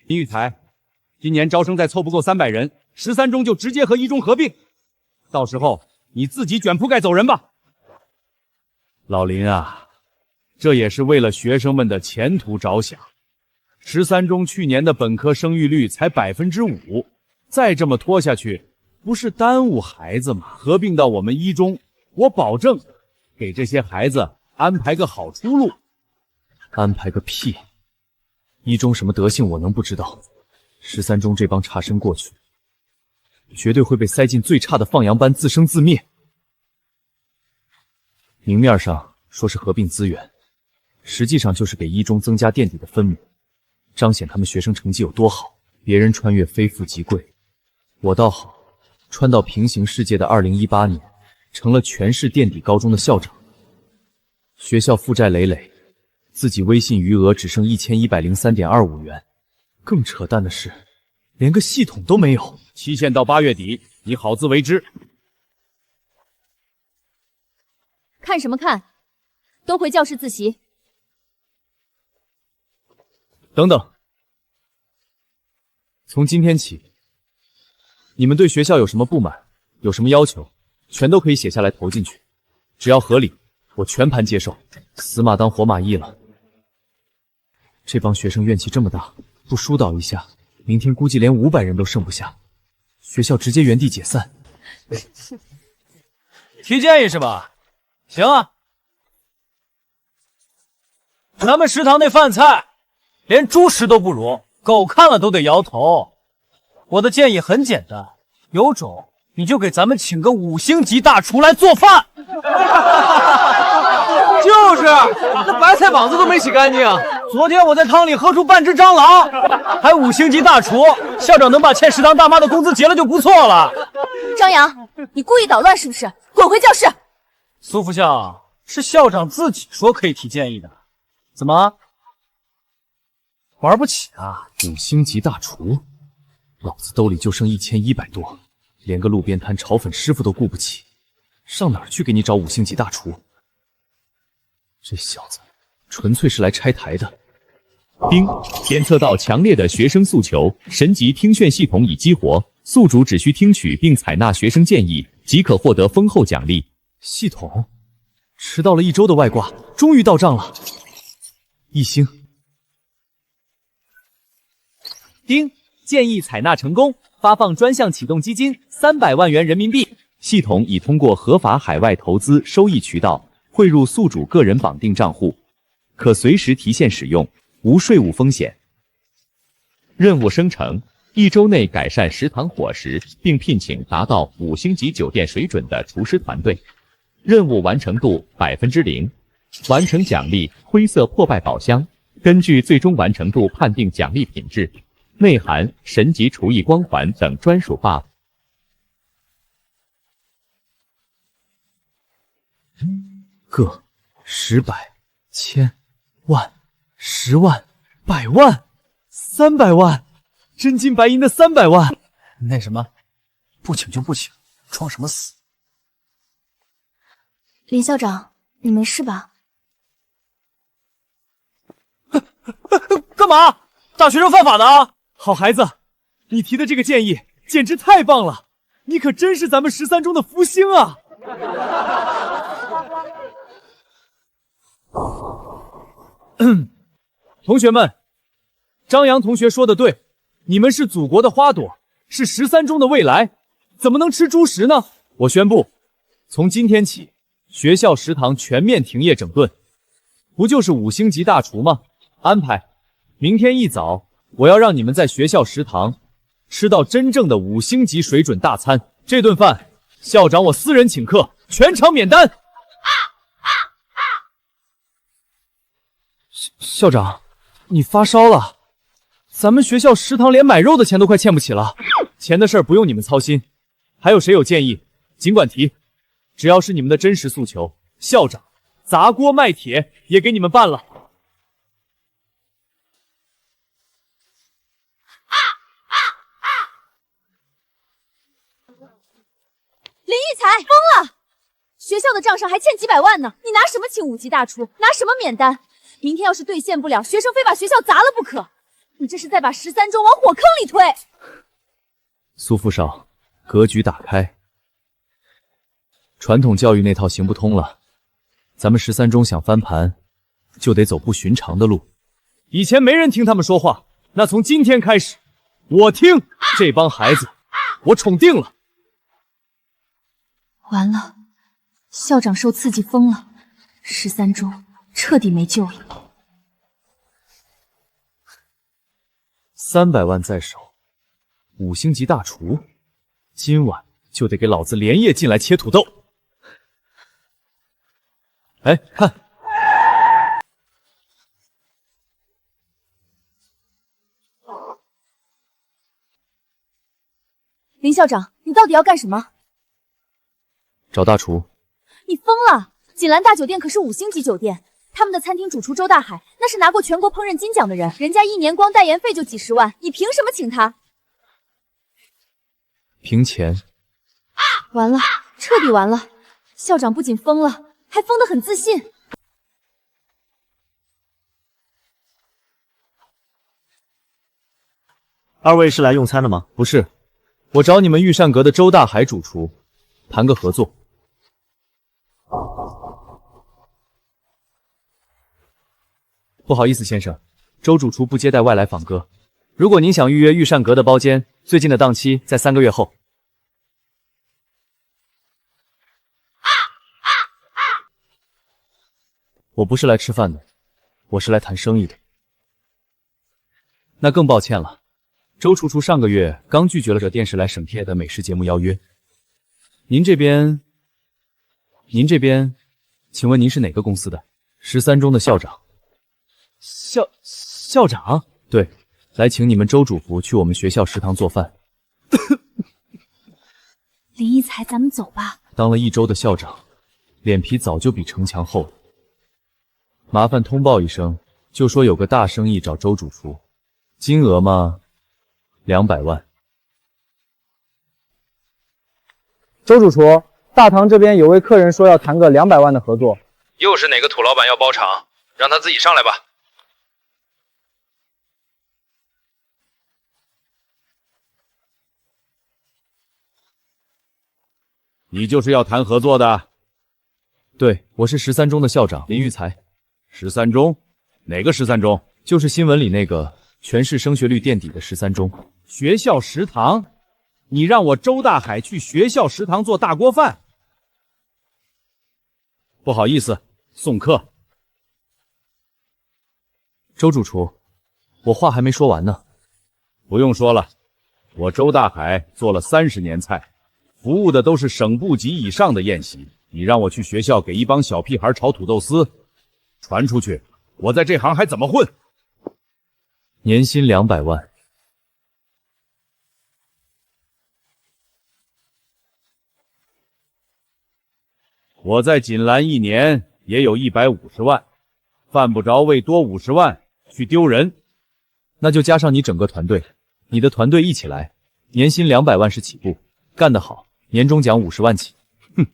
林育才，今年招生再凑不够300人，13中就直接和1中合并，到时候你自己卷铺盖走人吧。老林啊，这也是为了学生们的前途着想。13中去年的本科生育率才5%，再这么拖下去，不是耽误孩子吗？合并到我们1中，我保证给这些孩子安排个好出路。安排个屁！1中什么德性我能不知道？13中这帮差生过去，绝对会被塞进最差的放羊班，自生自灭。明面上说是合并资源，实际上就是给1中增加垫底的分母，彰显他们学生成绩有多好。别人穿越非富即贵，我倒好，穿到平行世界的2018年，成了全市垫底高中的校长，学校负债累累，自己微信余额只剩1103.25元。更扯淡的是，连个系统都没有。期限到8月底，你好自为之。看什么看？都回教室自习。等等，从今天起，你们对学校有什么不满，有什么要求，全都可以写下来投进去，只要合理，我全盘接受。死马当活马医了。这帮学生怨气这么大，不疏导一下，明天估计连500人都剩不下，学校直接原地解散。提建议是吧？行啊，咱们食堂那饭菜连猪食都不如，狗看了都得摇头。我的建议很简单，有种你就给咱们请个5星级大厨来做饭。就是那白菜膀子都没洗干净。昨天我在汤里喝出半只蟑螂，还5星级大厨，校长能把欠食堂大妈的工资结了就不错了。张扬，你故意捣乱是不是？滚回教室！苏副校，是校长自己说可以提建议的，怎么玩不起啊？5星级大厨，老子兜里就剩1100多，连个路边摊炒粉师傅都雇不起，上哪儿去给你找5星级大厨？这小子纯粹是来拆台的。丁，检测到强烈的学生诉求，神级听劝系统已激活，宿主只需听取并采纳学生建议，即可获得丰厚奖励。系统迟到了1周的外挂终于到账了，1星。丁，建议采纳成功，发放专项启动基金300万元人民币。系统已通过合法海外投资收益渠道汇入宿主个人绑定账户，可随时提现使用，无税务风险。任务生成：1周内改善食堂伙食，并聘请达到5星级酒店水准的厨师团队。任务完成度0%，完成奖励灰色破败宝箱，根据最终完成度判定奖励品质，内含神级厨艺光环等专属 buff。个、10、百、千、万、10万、100万、300万，真金白银的300万。那什么，不请就不请，装什么死？林校长，你没事吧？干嘛？大学生犯法呢？好孩子，你提的这个建议简直太棒了，你可真是咱们13中的福星啊！同学们，张扬同学说的对，你们是祖国的花朵，是13中的未来，怎么能吃猪食呢？我宣布，从今天起，学校食堂全面停业整顿。不就是5星级大厨吗？安排，明天一早，我要让你们在学校食堂吃到真正的5星级水准大餐。这顿饭，校长我私人请客，全场免单。校长，你发烧了？咱们学校食堂连买肉的钱都快欠不起了。钱的事儿不用你们操心，还有谁有建议，尽管提，只要是你们的真实诉求，校长砸锅卖铁也给你们办了。林育才疯了，学校的账上还欠几百万呢，你拿什么请5级大厨，拿什么免单？明天要是兑现不了，学生非把学校砸了不可。你这是在把13中往火坑里推。苏副少，格局打开，传统教育那套行不通了，咱们13中想翻盘，就得走不寻常的路。以前没人听他们说话，那从今天开始，我听。这帮孩子，我宠定了。完了，校长受刺激疯了，13中彻底没救了。300万在手，5星级大厨，今晚就得给老子连夜进来切土豆。哎，看，林校长，你到底要干什么？找大厨。你疯了！锦兰大酒店可是5星级酒店，他们的餐厅主厨周大海那是拿过全国烹饪金奖的人，人家1年光代言费就几10万，你凭什么请他？凭钱。完了，彻底完了！校长不仅疯了，还疯得很自信。二位是来用餐的吗？不是，我找你们御膳阁的周大海主厨谈个合作。不好意思，先生，周主厨不接待外来访客。如果您想预约御膳阁的包间，最近的档期在3个月后。我不是来吃饭的，我是来谈生意的。那更抱歉了，周厨厨上个月刚拒绝了这电视来省贴的美食节目邀约。您这边，请问您是哪个公司的？13中的校长。校长？对，来请你们周主厨去我们学校食堂做饭。林一才，咱们走吧。当了1周的校长，脸皮早就比城墙厚了。麻烦通报一声，就说有个大生意找周主厨，金额嘛，200万。周主厨，大堂这边有位客人说要谈个200万的合作。又是哪个土老板要包场？让他自己上来吧。你就是要谈合作的？对，我是13中的校长林育才。13中？哪个13中？就是新闻里那个全市升学率垫底的13中。学校食堂？你让我周大海去学校食堂做大锅饭？不好意思，送客。周主厨，我话还没说完呢。不用说了，我周大海做了30年菜，服务的都是省部级以上的宴席。你让我去学校给一帮小屁孩炒土豆丝，传出去，我在这行还怎么混？年薪200万。我在锦兰1年也有150万，犯不着为多50万去丢人。那就加上你整个团队，你的团队一起来，年薪200万是起步，干得好，年终奖50万起。哼！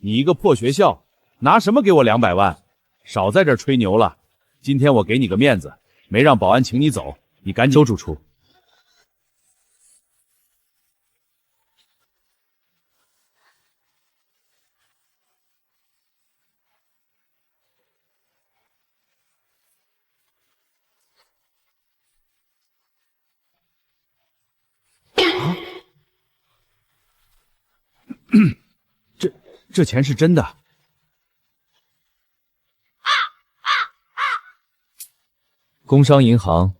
你一个破学校，拿什么给我200万？少在这儿吹牛了！今天我给你个面子，没让保安请你走，你赶紧。周主厨。这钱是真的。工商银行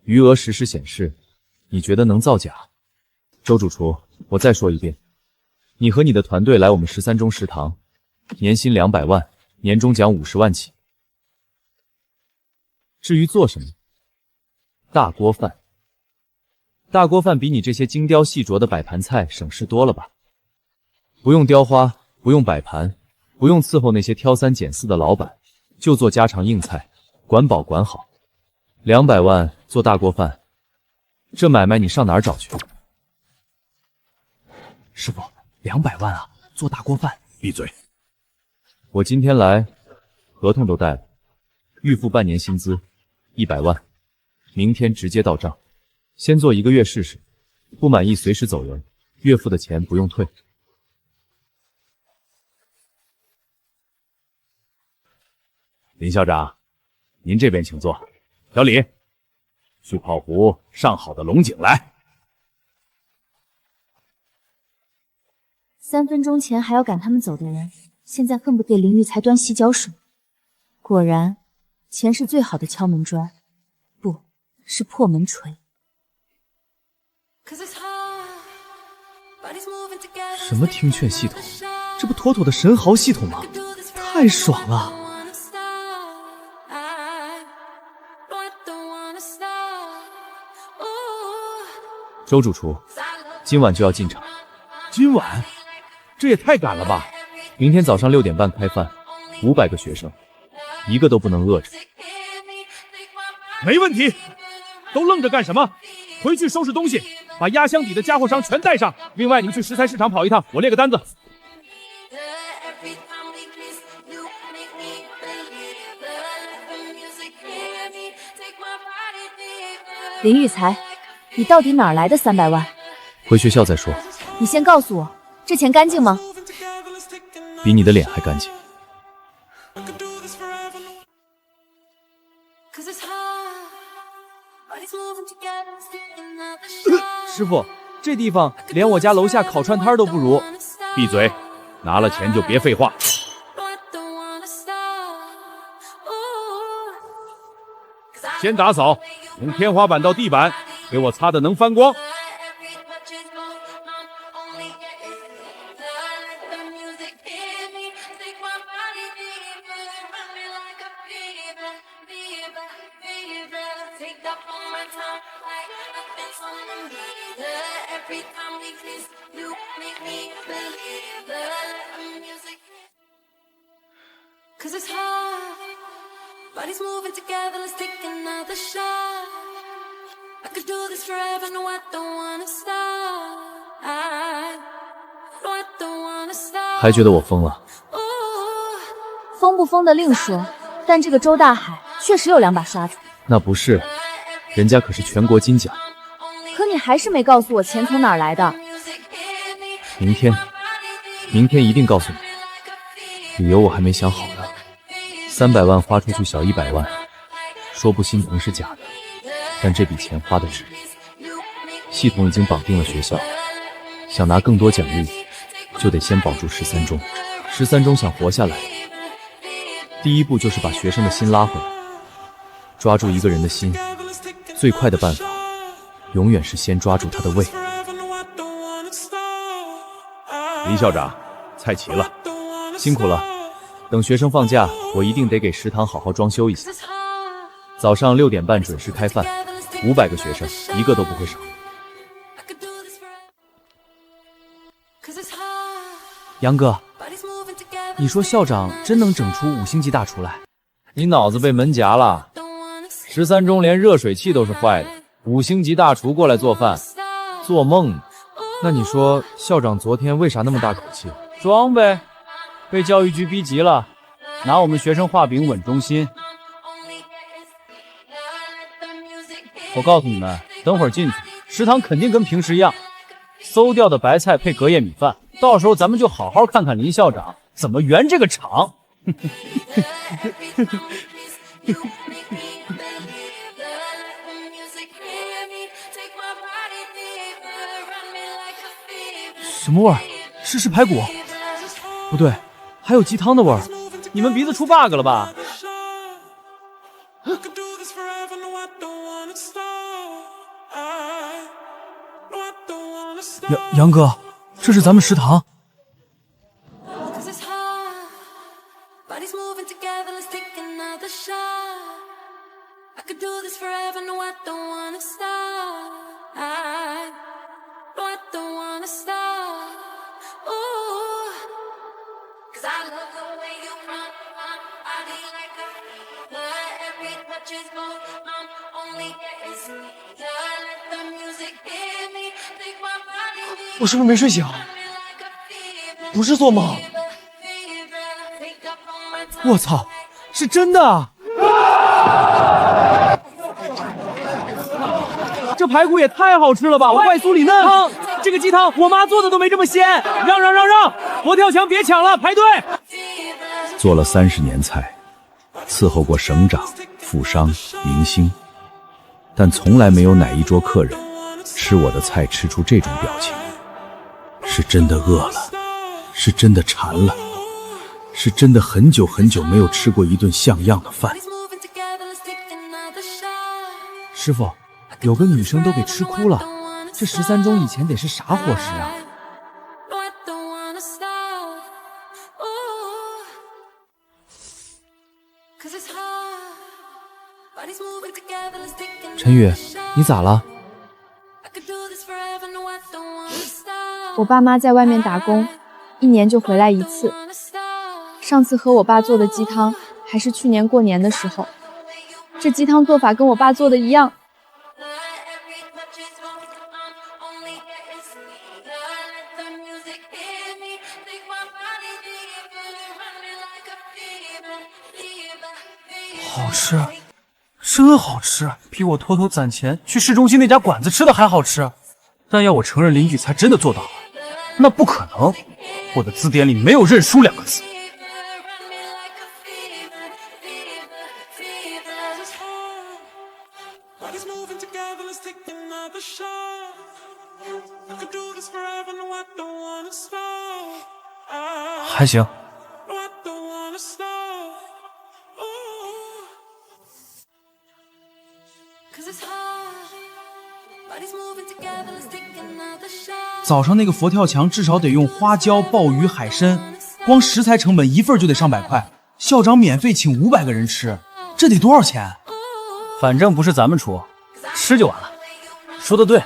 余额实时显示，你觉得能造假？周主厨，我再说一遍，你和你的团队来我们13中食堂，年薪200万，年终奖50万起。至于做什么，大锅饭。大锅饭比你这些精雕细琢的摆盘菜省事多了吧？不用雕花，不用摆盘，不用伺候那些挑3拣4的老板，就做家常硬菜，管饱管好。200万做大锅饭，这买卖你上哪儿找去？师傅，200万啊，做大锅饭闭嘴！我今天来，合同都带了，预付半年薪资100万，明天直接到账。先做1个月试试，不满意随时走人，月付的钱不用退。林校长，您这边请坐。小李，去泡壶上好的龙井来。3分钟前还要赶他们走的人，现在恨不得给林玉才端洗脚水。果然，钱是最好的敲门砖，不是破门锤。什么听劝系统？这不妥妥的神豪系统吗？太爽了！周主厨，今晚就要进场。今晚？这也太赶了吧！明天早上6点半开饭，500个学生，一个都不能饿着。没问题。都愣着干什么？回去收拾东西，把压箱底的家伙商全带上。另外，你们去食材市场跑一趟，我列个单子。林玉才，你到底哪儿来的300万？回学校再说。你先告诉我，这钱干净吗？比你的脸还干净。师傅，这地方连我家楼下烤串摊都不如。闭嘴！拿了钱就别废话。先打扫，从天花板到地板，给我擦得能翻光。还觉得我疯了？疯不疯的另说，但这个周大海确实有2把刷子。那不是，人家可是全国金奖。可你还是没告诉我钱从哪儿来的。明天一定告诉你。理由我还没想好呢。300万花出去小100万，说不心疼是假的，但这笔钱花的值。系统已经绑定了学校，想拿更多奖励，就得先保住13中。13中想活下来，第一步就是把学生的心拉回来。抓住一个人的心，最快的办法，永远是先抓住他的胃。林校长，菜齐了，辛苦了。等学生放假，我一定得给食堂好好装修一下。早上6点半准时开饭，500个学生，一个都不会少。杨哥，你说校长真能整出5星级大厨来？你脑子被门夹了？13中连热水器都是坏的，5星级大厨过来做饭，做梦呢！那你说校长昨天为啥那么大口气？装呗，被教育局逼急了，拿我们学生画饼稳中心。我告诉你们，等会儿进去，食堂肯定跟平时一样，馊掉的白菜配隔夜米饭。到时候咱们就好好看看林校长怎么圆这个场。什么味儿？是排骨？不对，还有鸡汤的味儿。你们鼻子出 bug 了吧？杨哥，这是咱们食堂。我是不是没睡醒？不是做梦。我操，是真的啊！这排骨也太好吃了吧！外酥里嫩，汤，这个鸡汤我妈做的都没这么鲜。让！佛跳墙别抢了，排队！做了30年菜，伺候过省长、富商、明星，但从来没有哪一桌客人吃我的菜吃出这种表情。是真的饿了，是真的馋了，是真的很久很久没有吃过一顿像样的饭。师傅，有个女生都给吃哭了，这13中以前得是啥伙食啊？陈宇，你咋了？我爸妈在外面打工，1年就回来1次。上次和我爸做的鸡汤还是去年过年的时候，这鸡汤做法跟我爸做的一样。好吃，真好吃，比我偷偷攒钱去市中心那家馆子吃的还好吃。但要我承认林雨才真的做到了，那不可能，我的字典里没有认输2个字。还行。早上那个佛跳墙至少得用花椒、鲍鱼、海参，光食材成本1份就得上百块。校长免费请500个人吃，这得多少钱？反正不是咱们出，吃就完了。说的对。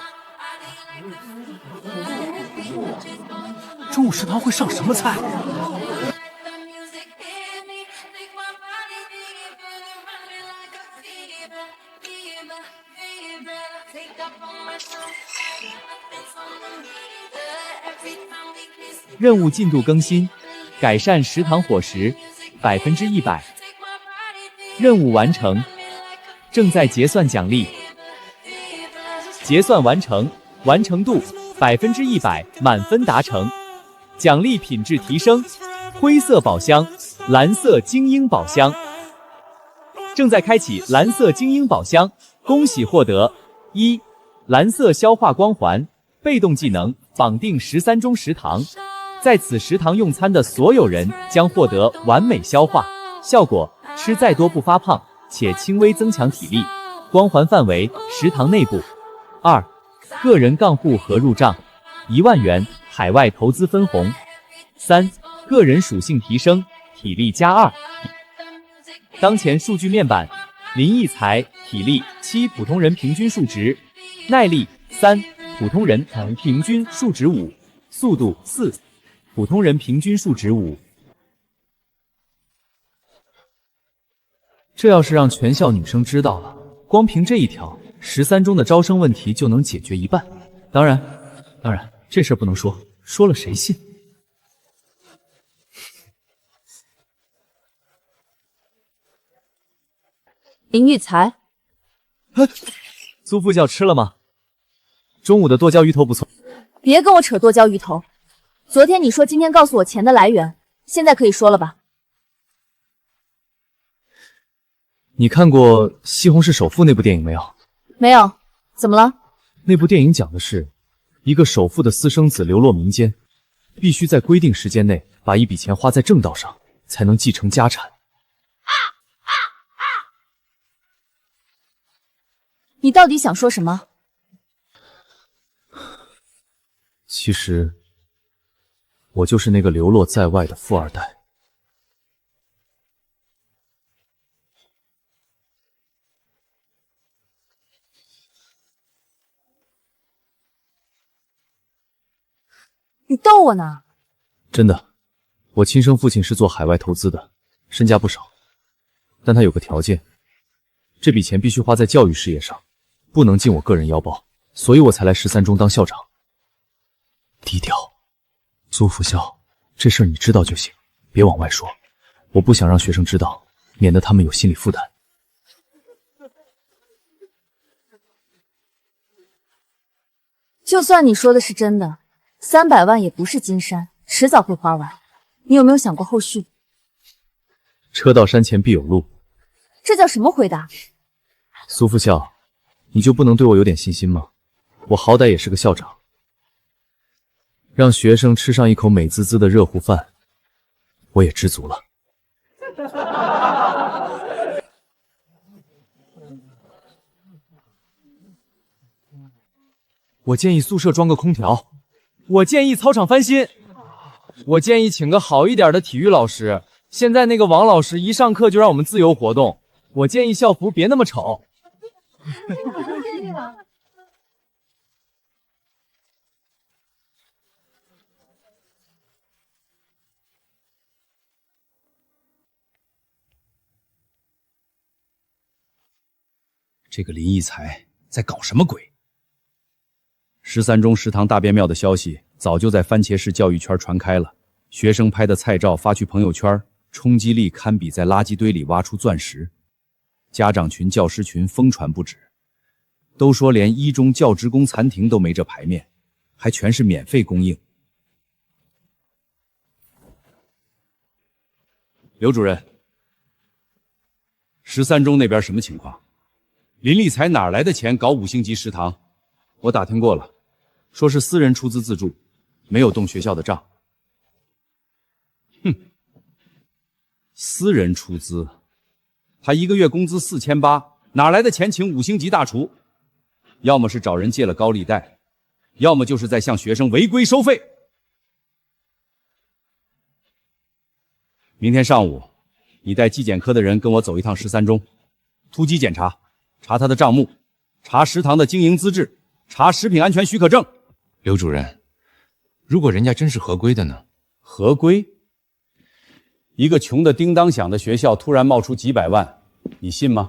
中午食堂会上什么菜？任务进度更新，改善食堂伙食100%。任务完成，正在结算奖励。结算完成，完成度100%，满分达成。奖励品质提升，灰色宝箱、蓝色精英宝箱。正在开启蓝色精英宝箱，恭喜获得1蓝色消化光环，被动技能绑定13中食堂。在此食堂用餐的所有人将获得完美消化效果，吃再多不发胖，且轻微增强体力。光环范围食堂内部。2个人账户合入账1万元，海外投资分红。3个人属性提升，体力加2。当前数据面板：林奕才体力7，普通人平均数值；耐力3，普通人平均数值5；速度4，普通人平均数值5。这要是让全校女生知道了，光凭这一条，13中的招生问题就能解决一半。当然，这事儿不能说，说了谁信？林育才，苏副校吃了吗？中午的剁椒鱼头不错。别跟我扯剁椒鱼头。昨天你说今天告诉我钱的来源，现在可以说了吧？你看过《西红柿首富》那部电影没有？没有，怎么了？那部电影讲的是一个首富的私生子流落民间，必须在规定时间内把一笔钱花在正道上，才能继承家产。你到底想说什么？其实，我就是那个流落在外的富二代。你逗我呢？真的，我亲生父亲是做海外投资的，身家不少，但他有个条件，这笔钱必须花在教育事业上，不能进我个人腰包，所以我才来13中当校长。低调，苏副校，这事儿你知道就行，别往外说，我不想让学生知道，免得他们有心理负担。就算你说的是真的，300万也不是金山，迟早会花完。你有没有想过后续？车到山前必有路。这叫什么回答？苏副校，你就不能对我有点信心吗？我好歹也是个校长，让学生吃上一口美滋滋的热乎饭，我也知足了。我建议宿舍装个空调，我建议操场翻新，我建议请个好一点的体育老师。现在那个王老师一上课就让我们自由活动，我建议校服别那么丑。这个林义才在搞什么鬼？13中食堂大变庙的消息早就在番茄市教育圈传开了，学生拍的菜照发去朋友圈，冲击力堪比在垃圾堆里挖出钻石。家长群、教师群疯传不止，都说连一中教职工残亭都没这牌面，还全是免费供应。刘主任，13中那边什么情况？林立才哪来的钱搞5星级食堂？我打听过了，说是私人出资自助，没有动学校的账。哼，私人出资，他一个月工资4800，哪来的钱请5星级大厨？要么是找人借了高利贷，要么就是在向学生违规收费。明天上午，你带纪检科的人跟我走一趟13中，突击检查，查他的账目，查食堂的经营资质，查食品安全许可证。刘主任，如果人家真是合规的呢？合规？一个穷的叮当响的学校突然冒出几百万，你信吗？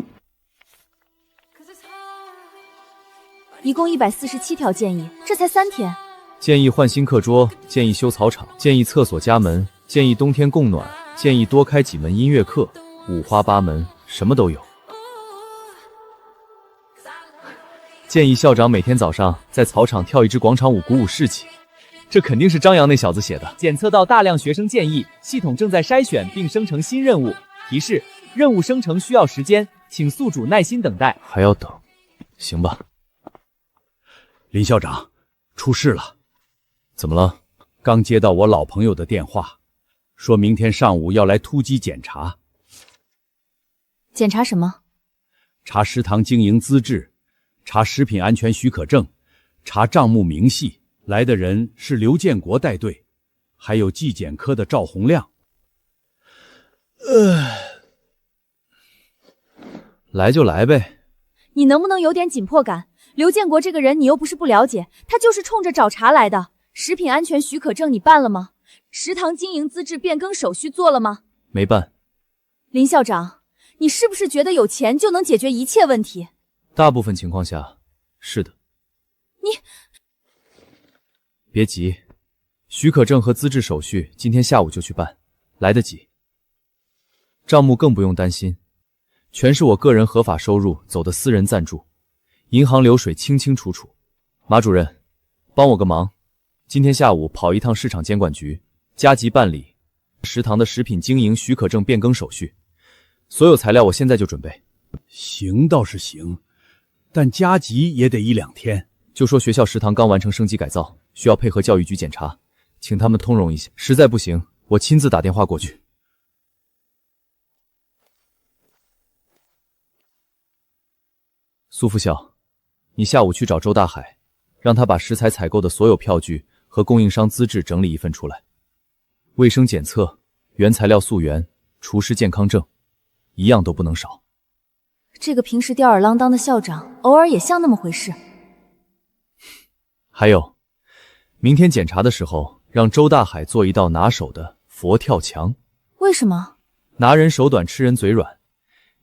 一共147条建议，这才3天。建议换新课桌，建议修草场，建议厕所加门，建议冬天供暖，建议多开几门音乐课，五花八门，什么都有。建议校长每天早上在草场跳一支广场舞，鼓舞士气。这肯定是张扬那小子写的。检测到大量学生建议，系统正在筛选并生成新任务。提示：任务生成需要时间，请宿主耐心等待。还要等？行吧。林校长，出事了。怎么了？刚接到我老朋友的电话，说明天上午要来突击检查。检查什么？查食堂经营资质，查食品安全许可证，查账目明细。来的人是刘建国带队，还有纪检科的赵洪亮。来就来呗。你能不能有点紧迫感？刘建国这个人你又不是不了解，他就是冲着找茬来的。食品安全许可证你办了吗？食堂经营资质变更手续做了吗？没办。林校长，你是不是觉得有钱就能解决一切问题？大部分情况下，是的。你别急，许可证和资质手续今天下午就去办，来得及。账目更不用担心，全是我个人合法收入走的私人赞助，银行流水清清楚楚。马主任，帮我个忙，今天下午跑一趟市场监管局，加急办理食堂的食品经营许可证变更手续。所有材料我现在就准备。行倒是行，但加急也得1-2天。就说学校食堂刚完成升级改造，需要配合教育局检查，请他们通融一下。实在不行，我亲自打电话过去。苏副校，你下午去找周大海，让他把食材采购的所有票据和供应商资质整理一份出来。卫生检测、原材料溯源、厨师健康证，一样都不能少。这个平时吊儿郎当的校长，偶尔也像那么回事。还有，明天检查的时候，让周大海做一道拿手的佛跳墙。为什么？拿人手短，吃人嘴软。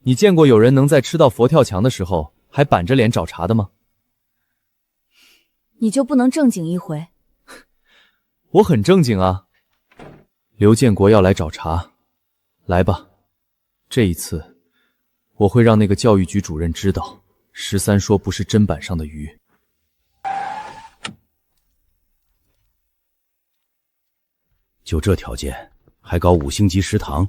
你见过有人能在吃到佛跳墙的时候还板着脸找茬的吗？你就不能正经一回？我很正经啊。刘建国要来找茬，来吧，这一次我会让那个教育局主任知道13说不是砧板上的鱼。就这条件，还搞5星级食堂？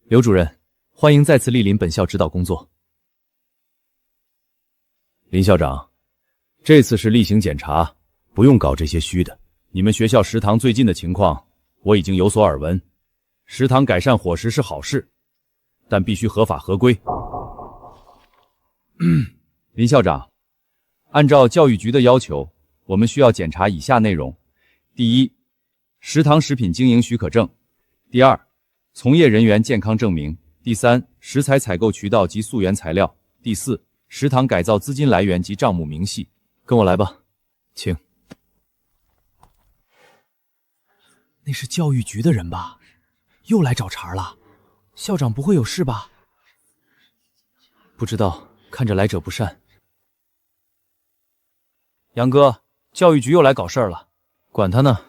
刘主任，欢迎再次莅临本校指导工作。林校长，这次是例行检查，不用搞这些虚的。你们学校食堂最近的情况，我已经有所耳闻。食堂改善伙食是好事，但必须合法合规。林校长，按照教育局的要求，我们需要检查以下内容：第一，食堂食品经营许可证；第二，从业人员健康证明；第三，食材采购渠道及溯源材料；第四，食堂改造资金来源及账目明细。跟我来吧，请。那是教育局的人吧？又来找茬了？校长不会有事吧？不知道，看着来者不善。杨哥，教育局又来搞事儿了，管他呢。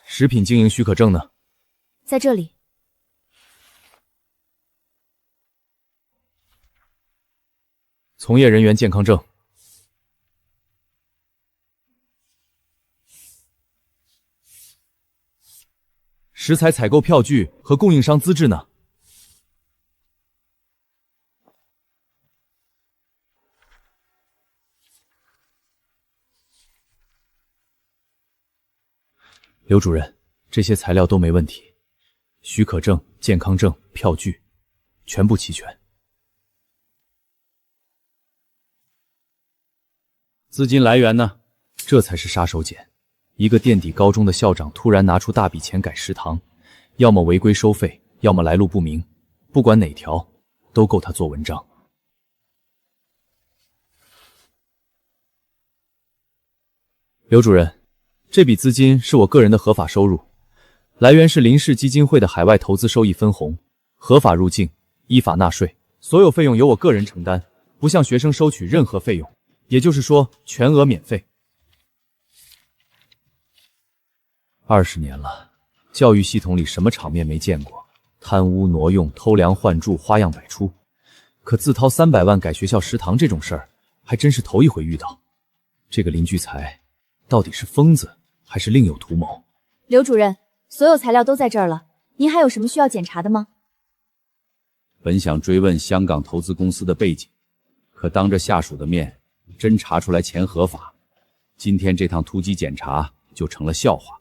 食品经营许可证呢？在这里。从业人员健康证。食材采购票据和供应商资质呢？刘主任，这些材料都没问题，许可证、健康证、票据，全部齐全。资金来源呢？这才是杀手锏。一个垫底高中的校长突然拿出大笔钱改食堂，要么违规收费，要么来路不明，不管哪条，都够他做文章。刘主任，这笔资金是我个人的合法收入，来源是林氏基金会的海外投资收益分红，合法入境，依法纳税，所有费用由我个人承担，不向学生收取任何费用。也就是说，全额免费。20年了，教育系统里什么场面没见过？贪污挪用、偷梁换柱，花样百出。可自掏300万改学校食堂这种事儿，还真是头一回遇到。这个林聚财，到底是疯子，还是另有图谋？刘主任，所有材料都在这儿了，您还有什么需要检查的吗？本想追问香港投资公司的背景，可当着下属的面，真查出来钱合法，今天这趟突击检查就成了笑话。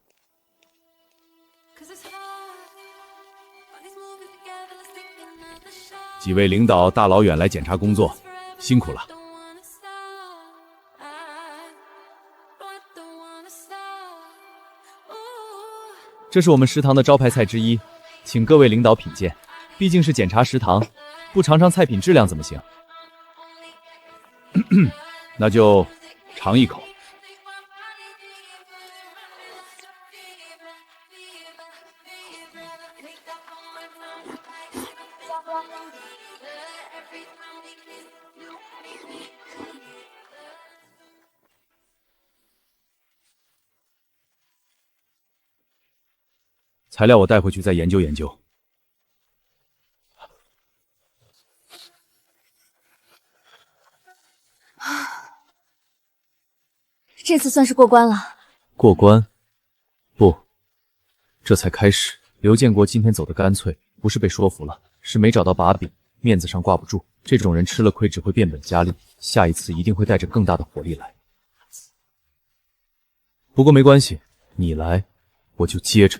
几位领导大老远来检查工作，辛苦了。这是我们食堂的招牌菜之一，请各位领导品鉴。毕竟是检查食堂，不尝尝菜品质量怎么行？那就尝一口。材料我带回去再研究研究。这次算是过关了。过关？不，这才开始。刘建国今天走得干脆，不是被说服了，是没找到把柄，面子上挂不住。这种人吃了亏只会变本加厉，下一次一定会带着更大的火力来。不过没关系，你来，我就接着。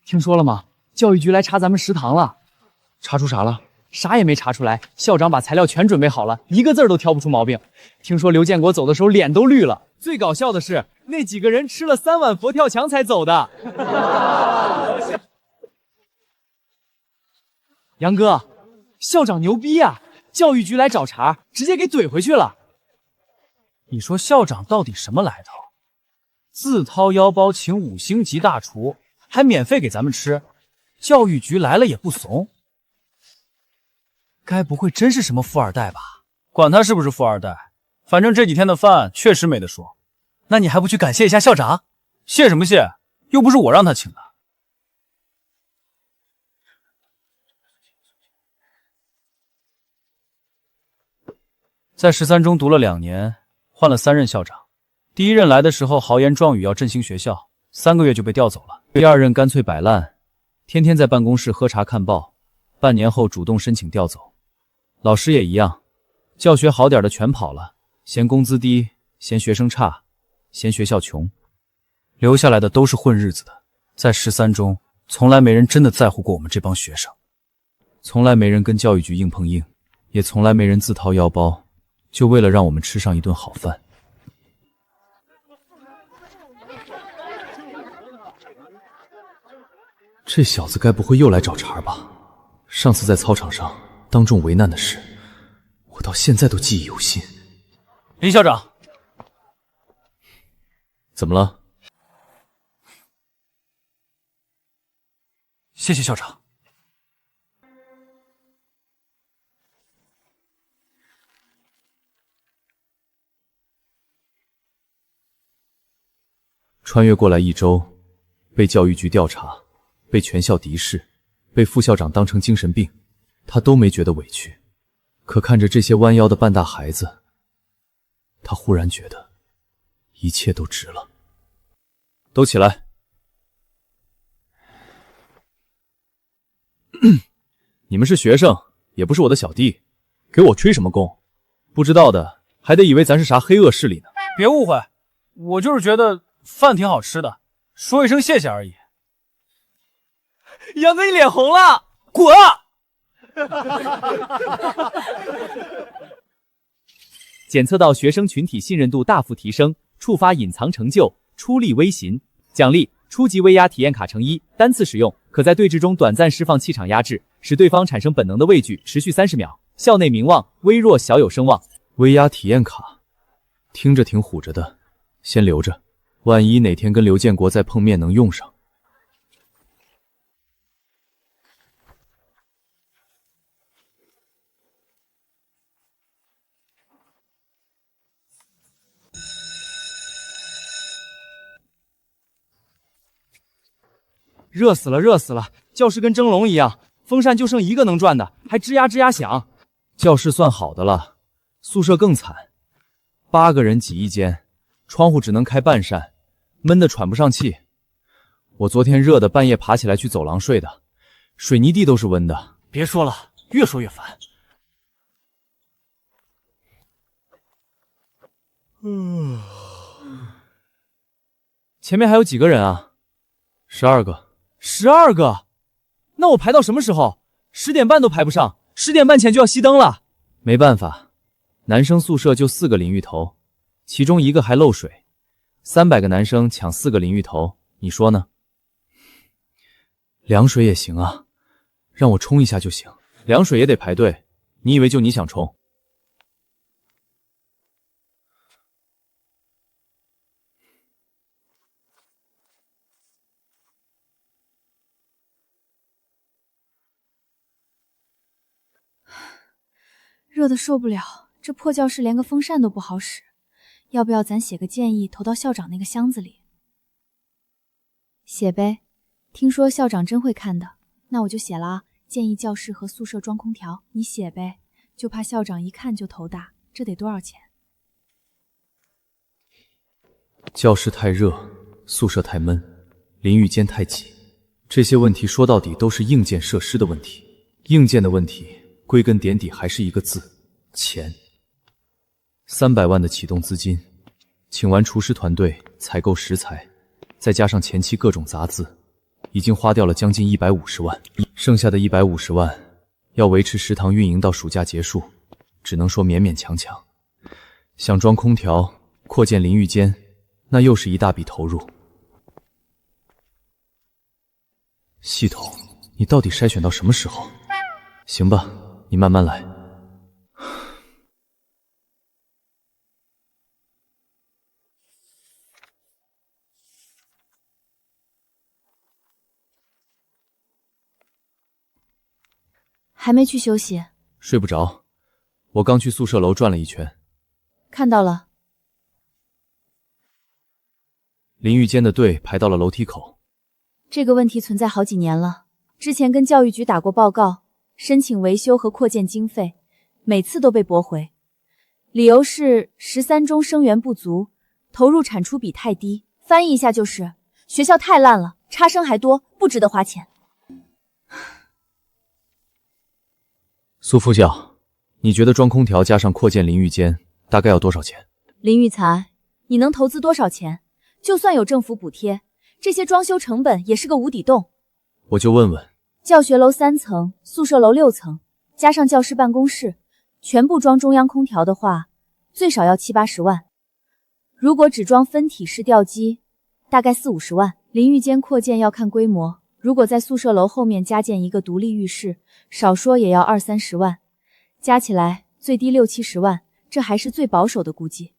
听说了吗？教育局来查咱们食堂了。查出啥了？啥也没查出来，校长把材料全准备好了，一个字都挑不出毛病。听说刘建国走的时候脸都绿了，最搞笑的是那几个人吃了3碗佛跳墙才走的。杨哥，校长牛逼啊！教育局来找茬，直接给怼回去了。你说校长到底什么来头？自掏腰包请5星级大厨，还免费给咱们吃，教育局来了也不怂。该不会真是什么富二代吧？管他是不是富二代，反正这几天的饭确实没得说。那你还不去感谢一下校长？谢什么谢？又不是我让他请的。在13中读了2年，换了3任校长。第一任来的时候豪言壮语要振兴学校，3个月就被调走了。第二任干脆摆烂，天天在办公室喝茶看报，半年后主动申请调走。老师也一样，教学好点的全跑了，嫌工资低，嫌学生差，嫌学校穷。留下来的都是混日子的。在13中，从来没人真的在乎过我们这帮学生，从来没人跟教育局硬碰硬，也从来没人自掏腰包，就为了让我们吃上一顿好饭。这小子该不会又来找茬吧？上次在操场上当众为难的事，我到现在都记忆犹新。林校长，怎么了？谢谢校长。穿越过来1周，被教育局调查，被全校敌视，被副校长当成精神病，他都没觉得委屈。可看着这些弯腰的半大孩子，他忽然觉得一切都值了。都起来！你们是学生，也不是我的小弟，给我吹什么功？不知道的还得以为咱是啥黑恶势力呢。别误会，我就是觉得饭挺好吃的，说一声谢谢而已。杨哥，你脸红了，滚！检测到学生群体信任度大幅提升，触发隐藏成就，出力微型奖励：初级威压体验卡乘1，单次使用，可在对峙中短暂释放气场压制，使对方产生本能的畏惧，持续30秒。校内名望微弱，小有声望。威压体验卡，听着挺唬着的，先留着，万一哪天跟刘建国再碰面能用上。热死了，热死了！教室跟蒸笼一样，风扇就剩一个能转的，还吱呀吱呀响。教室算好的了，宿舍更惨，8个人挤一间，窗户只能开半扇，闷得喘不上气。我昨天热的半夜爬起来去走廊睡的，水泥地都是温的。别说了，越说越烦。前面还有几个人啊？12个。12个？那我排到什么时候？10点半都排不上，10点半前就要熄灯了。没办法，男生宿舍就4个淋浴头，其中1个还漏水，300个男生抢4个淋浴头，你说呢？凉水也行啊，让我冲一下就行。凉水也得排队，你以为就你想冲？热得受不了，这破教室连个风扇都不好使。要不要咱写个建议投到校长那个箱子里？写呗，听说校长真会看的。那我就写了啊，建议教室和宿舍装空调，你写呗。就怕校长一看就头大，这得多少钱？教室太热，宿舍太闷，淋浴间太挤，这些问题说到底都是硬件设施的问题。硬件的问题归根点底还是一个字：钱。300万的启动资金，请完厨师团队，采购食材，再加上前期各种杂字，已经花掉了将近150万。剩下的150万要维持食堂运营到暑假结束，只能说勉勉强强。想装空调、扩建淋浴间，那又是一大笔投入。系统，你到底筛选到什么时候？行吧，你慢慢来。还没去休息？睡不着，我刚去宿舍楼转了一圈。看到了。淋浴间的队排到了楼梯口。这个问题存在好几年了，之前跟教育局打过报告，申请维修和扩建经费，每次都被驳回，理由是13中生源不足，投入产出比太低。翻译一下就是学校太烂了，差生还多，不值得花钱。苏副校，你觉得装空调加上扩建淋浴间大概要多少钱？林育才，你能投资多少钱？就算有政府补贴，这些装修成本也是个无底洞。我就问问，教学楼3层，宿舍楼6层，加上教师办公室，全部装中央空调的话，最少要70、80万。如果只装分体式吊机，大概40、50万。淋浴间扩建要看规模，如果在宿舍楼后面加建一个独立浴室，少说也要20、30万，加起来最低60、70万，这还是最保守的估计。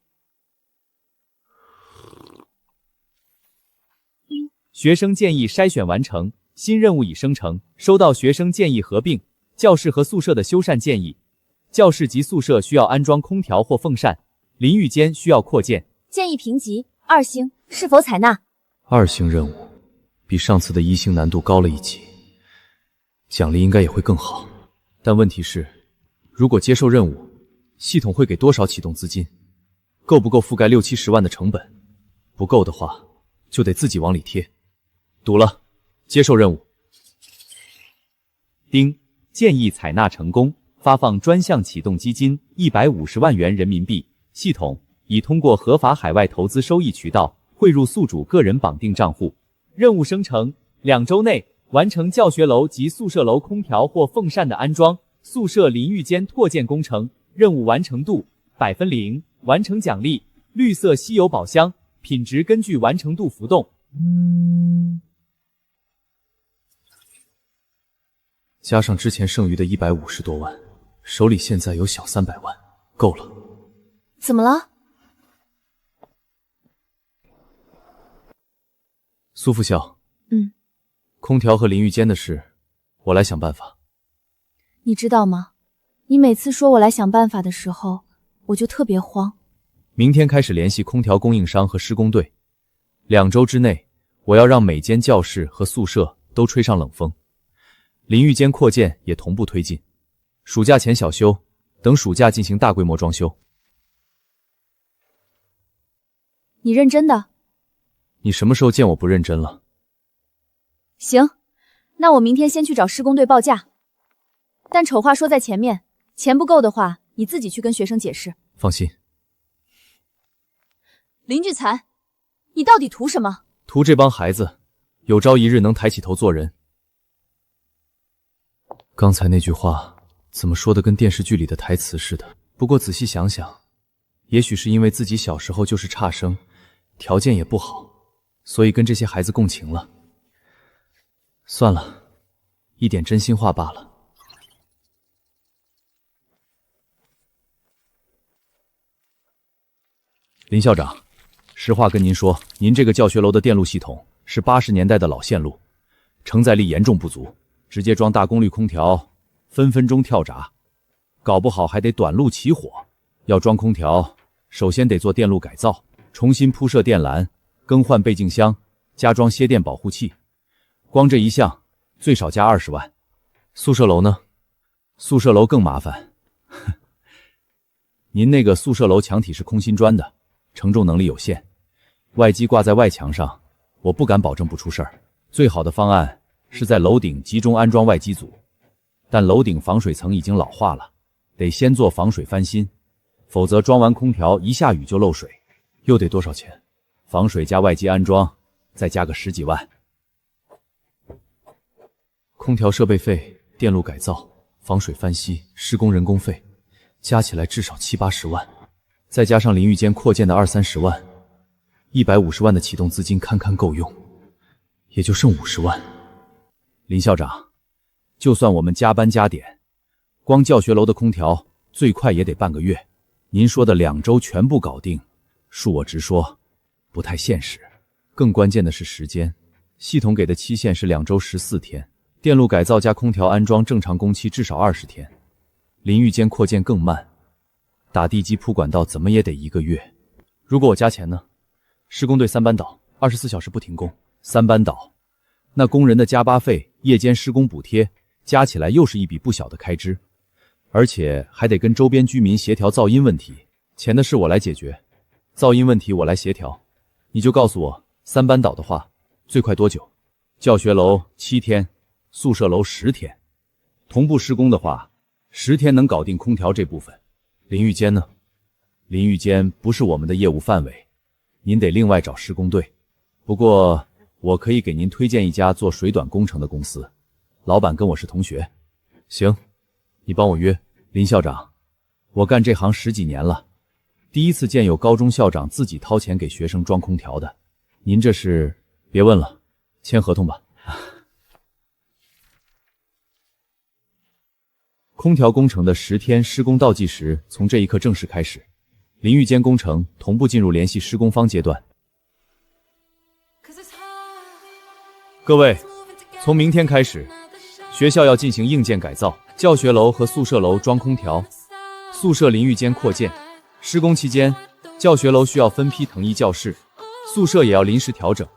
学生建议筛选完成，新任务已生成。收到学生建议合并教室和宿舍的修缮建议，教室及宿舍需要安装空调或风扇，淋浴间需要扩建。建议评级2星，是否采纳？2星任务，比上次的1星难度高了1级，奖励应该也会更好。但问题是，如果接受任务，系统会给多少启动资金？够不够覆盖60、70万的成本？不够的话，就得自己往里贴。赌了，接受任务。丁，建议采纳成功，发放专项启动基金150万元人民币，系统已通过合法海外投资收益渠道汇入宿主个人绑定账户。任务生成2周内完成教学楼及宿舍楼空调或风扇的安装，宿舍淋浴间拓建工程。任务完成度0%，完成奖励绿色稀有宝箱，品质根据完成度浮动。加上之前剩余的150多万，手里现在有小300万，够了。怎么了？苏副校，空调和淋浴间的事，我来想办法。你知道吗？你每次说我来想办法的时候，我就特别慌。明天开始联系空调供应商和施工队，2周之内，我要让每间教室和宿舍都吹上冷风。淋浴间扩建也同步推进，暑假前小修，等暑假进行大规模装修。你认真的？你什么时候见我不认真了？行，那我明天先去找施工队报价。但丑话说在前面，钱不够的话，你自己去跟学生解释。放心。林聚财，你到底图什么？图这帮孩子有朝一日能抬起头做人。刚才那句话怎么说的跟电视剧里的台词似的？不过仔细想想，也许是因为自己小时候就是差生，条件也不好，所以跟这些孩子共情了。算了，一点真心话罢了。林校长，实话跟您说，您这个教学楼的电路系统是80年代的老线路，承载力严重不足，直接装大功率空调，分分钟跳闸，搞不好还得短路起火。要装空调，首先得做电路改造，重新铺设电缆，更换背镜箱，加装歇电保护器，光这一项最少加20万。宿舍楼呢？宿舍楼更麻烦。您那个宿舍楼墙体是空心砖的，承重能力有限，外机挂在外墙上，我不敢保证不出事儿。最好的方案是在楼顶集中安装外机组，但楼顶防水层已经老化了，得先做防水翻新，否则装完空调一下雨就漏水，又得多少钱？防水加外机安装，再加个10几万。空调设备费、电路改造、防水翻新、施工人工费，加起来至少70、80万，再加上淋浴间扩建的20、30万，150万的启动资金堪堪够用，也就剩50万。林校长，就算我们加班加点，光教学楼的空调最快也得半个月。您说的2周全部搞定，恕我直说，不太现实。更关键的是时间，系统给的期限是2周14天，电路改造加空调安装，正常工期至少20天。淋浴间扩建更慢，打地基铺管道怎么也得1个月。如果我加钱呢？施工队3班倒，24小时不停工。3班倒，那工人的加班费、夜间施工补贴加起来又是一笔不小的开支，而且还得跟周边居民协调噪音问题。钱的事我来解决，噪音问题我来协调。你就告诉我，3班倒的话，最快多久？教学楼7天，宿舍楼10天。同步施工的话，10天能搞定空调这部分。淋浴间呢？淋浴间不是我们的业务范围，您得另外找施工队。不过我可以给您推荐一家做水短工程的公司，老板跟我是同学。行，你帮我约。林校长，我干这行10几年了，第一次见有高中校长自己掏钱给学生装空调的。您这是……别问了，签合同吧。空调工程的10天施工倒计时从这一刻正式开始，淋浴间工程同步进入联系施工方阶段。各位，从明天开始，学校要进行硬件改造，教学楼和宿舍楼装空调，宿舍淋浴间扩建。施工期间，教学楼需要分批腾移教室，宿舍也要临时调整。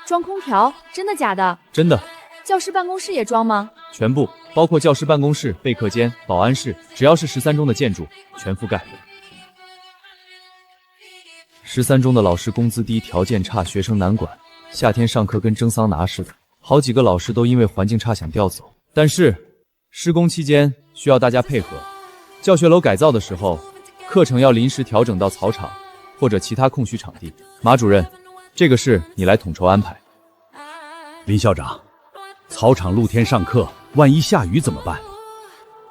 装空调？真的假的？真的。教师办公室也装吗？全部，包括教师办公室、备课间、保安室，只要是13中的建筑，全覆盖。13中的老师工资低，条件差，学生难管，夏天上课跟蒸桑拿似的，好几个老师都因为环境差想调走。但是施工期间需要大家配合，教学楼改造的时候，课程要临时调整到草场或者其他空虚场地。马主任，这个事你来统筹安排。林校长，草场露天上课，万一下雨怎么办？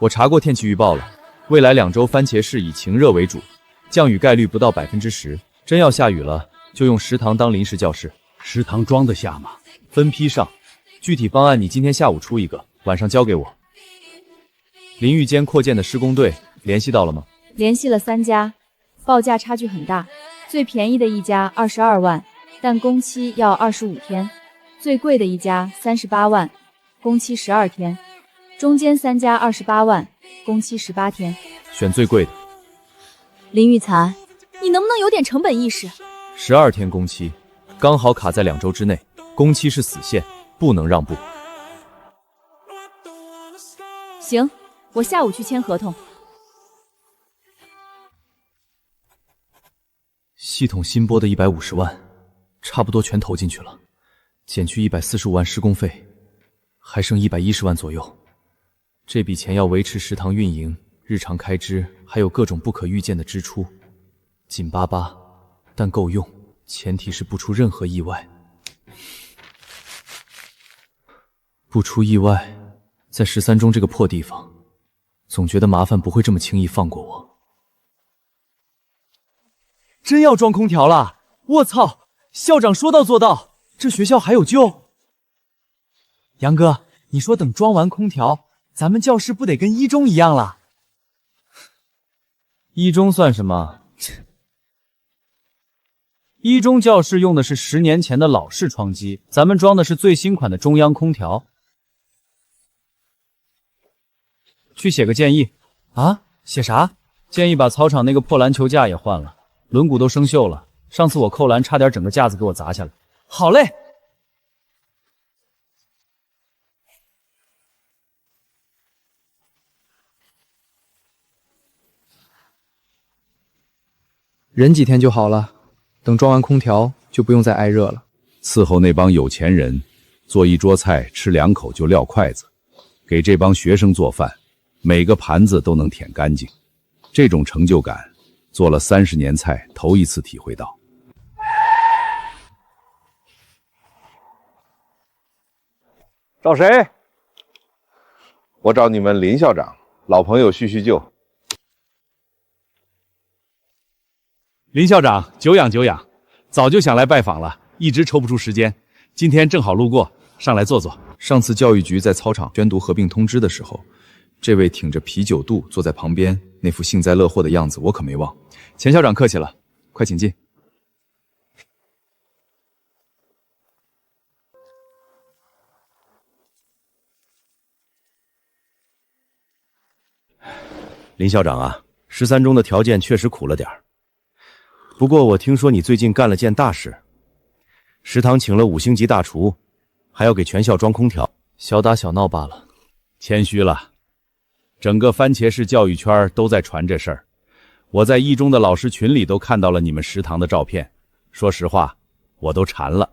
我查过天气预报了，未来2周番茄市以晴热为主，降雨概率不到10%。真要下雨了，就用食堂当临时教室。食堂装得下吗？分批上，具体方案你今天下午出一个，晚上交给我。淋浴间扩建的施工队联系到了吗？联系了3家，报价差距很大，最便宜的一家22万，但工期要25天。最贵的一家38万，工期12天，中间3家28万，工期18天。选最贵的。林育才，你能不能有点成本意识？12天工期，刚好卡在2周之内，工期是死线，不能让步。行，我下午去签合同。系统新拨的150万，差不多全投进去了。减去145万施工费，还剩110万左右。这笔钱要维持食堂运营、日常开支，还有各种不可预见的支出，紧巴巴，但够用。前提是不出任何意外。不出意外，在13中这个破地方，总觉得麻烦不会这么轻易放过我。真要装空调了？我操！校长说到做到。这学校还有救？杨哥，你说等装完空调，咱们教室不得跟1中一样了？1中算什么？1中教室用的是10年前的老式窗机，咱们装的是最新款的中央空调。去写个建议啊？写啥？建议把操场那个破篮球架也换了，轮毂都生锈了。上次我扣篮差点整个架子给我砸下来。好嘞。忍几天就好了，等装完空调就不用再挨热了。伺候那帮有钱人，做一桌菜吃2口就撂筷子，给这帮学生做饭，每个盘子都能舔干净，这种成就感，做了30年菜，头一次体会到。找谁？我找你们林校长，老朋友叙叙旧。林校长，久仰久仰，早就想来拜访了，一直抽不出时间，今天正好路过，上来坐坐。上次教育局在操场宣读合并通知的时候，这位挺着啤酒肚坐在旁边，那副幸灾乐祸的样子我可没忘。钱校长客气了，快请进。林校长啊，13中的条件确实苦了点儿。不过我听说你最近干了件大事，食堂请了5星级大厨，还要给全校装空调。小打小闹罢了，谦虚了。整个番茄市教育圈都在传这事儿，我在一中的老师群里都看到了你们食堂的照片。说实话，我都馋了。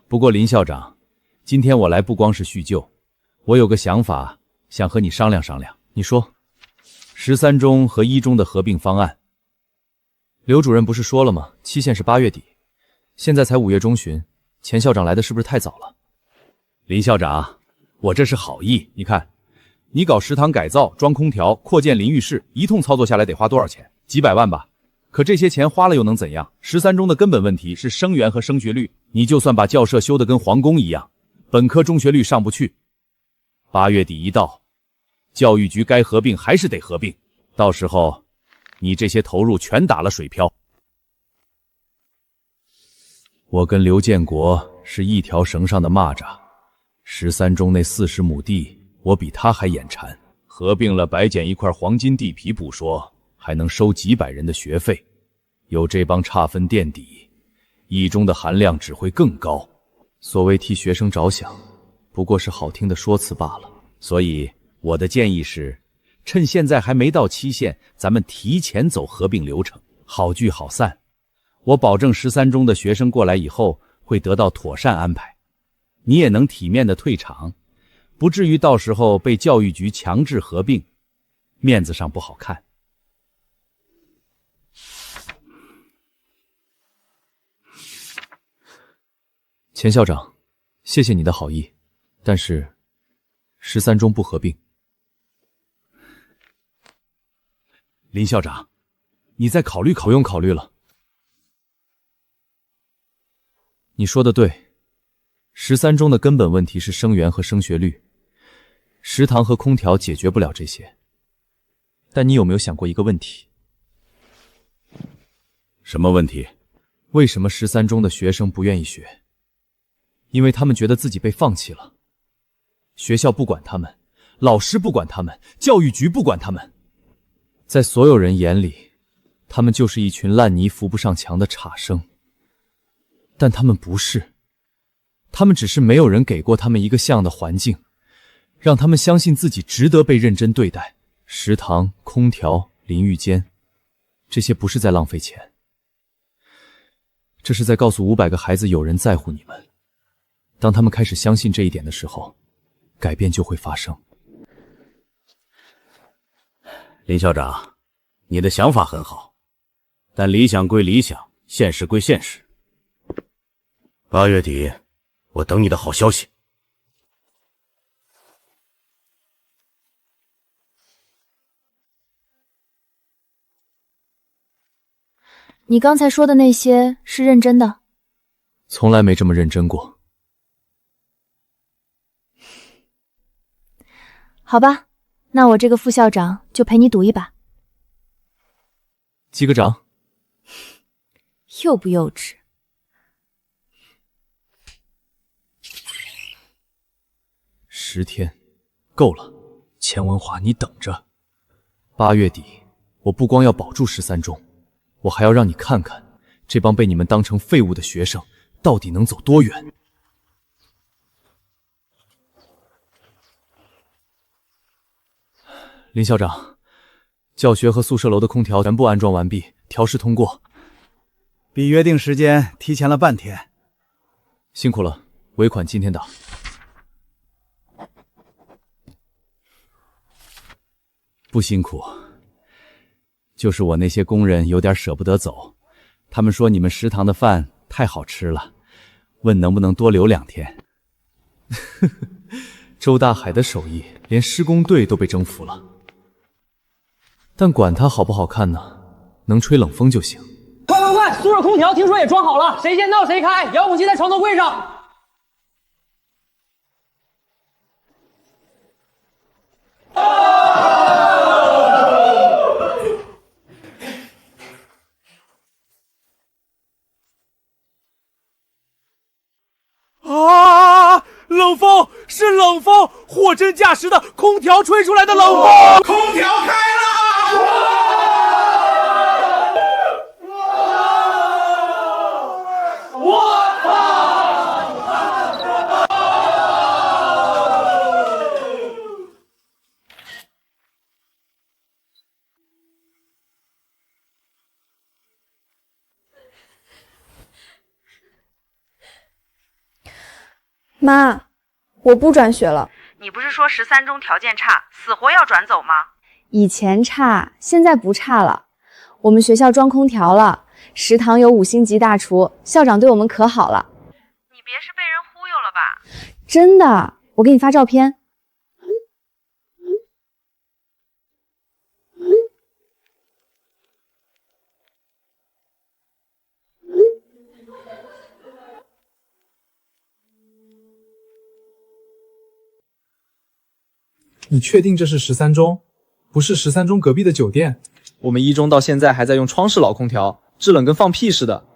不过林校长，今天我来不光是叙旧，我有个想法想和你商量商量。你说，13中和1中的合并方案。刘主任不是说了吗？期限是8月底，现在才5月中旬，钱校长来的是不是太早了？林校长，我这是好意。你看，你搞食堂改造、装空调、扩建淋浴室，一通操作下来得花多少钱？几百万吧。可这些钱花了又能怎样？13中的根本问题是生源和升学率，你就算把校舍修得跟皇宫一样，本科中学率上不去。8月底一到，教育局该合并还是得合并，到时候你这些投入全打了水漂。我跟刘建国是一条绳上的蚂蚱，13中那40亩地，我比他还眼馋。合并了，白捡一块黄金地皮不说，还能收几百人的学费。有这帮差分垫底，一中的含量只会更高。所谓替学生着想，不过是好听的说辞罢了。所以我的建议是，趁现在还没到期限，咱们提前走合并流程，好聚好散。我保证13中的学生过来以后会得到妥善安排，你也能体面的退场，不至于到时候被教育局强制合并，面子上不好看。钱校长，谢谢你的好意，但是13中不合并。林校长，你再考虑考虑。不用考虑了。你说的对，13中的根本问题是生源和升学率，食堂和空调解决不了这些。但你有没有想过一个问题？什么问题？为什么13中的学生不愿意学？因为他们觉得自己被放弃了，学校不管他们，老师不管他们，教育局不管他们，在所有人眼里，他们就是一群烂泥扶不上墙的差生。但他们不是，他们只是没有人给过他们一个像样的环境，让他们相信自己值得被认真对待。食堂、空调、淋浴间，这些不是在浪费钱，这是在告诉500个孩子有人在乎你们。当他们开始相信这一点的时候，改变就会发生。林校长，你的想法很好，但理想归理想，现实归现实。8月底，我等你的好消息。你刚才说的那些是认真的？从来没这么认真过。好吧，那我这个副校长就陪你赌一把。击个掌。幼不幼稚？10天，够了。钱文华，你等着。8月底，我不光要保住13中，我还要让你看看，这帮被你们当成废物的学生到底能走多远。林校长，教学和宿舍楼的空调全部安装完毕，调试通过，比约定时间提前了半天。辛苦了，尾款今天打。不辛苦，就是我那些工人有点舍不得走，他们说你们食堂的饭太好吃了，问能不能多留2天。周大海的手艺，连施工队都被征服了。但管它好不好看呢，能吹冷风就行。快！宿舍空调听说也装好了，谁先到谁开，遥控器在床头柜上。啊！冷风是冷风，货真价实的空调吹出来的冷风。空调开了。妈，我不转学了。你不是说13中条件差，死活要转走吗？以前差，现在不差了。我们学校装空调了，食堂有5星级大厨，校长对我们可好了。你别是被人忽悠了吧？真的，我给你发照片。你确定这是13中？不是13中隔壁的酒店？我们1中到现在还在用窗式老空调，制冷跟放屁似的。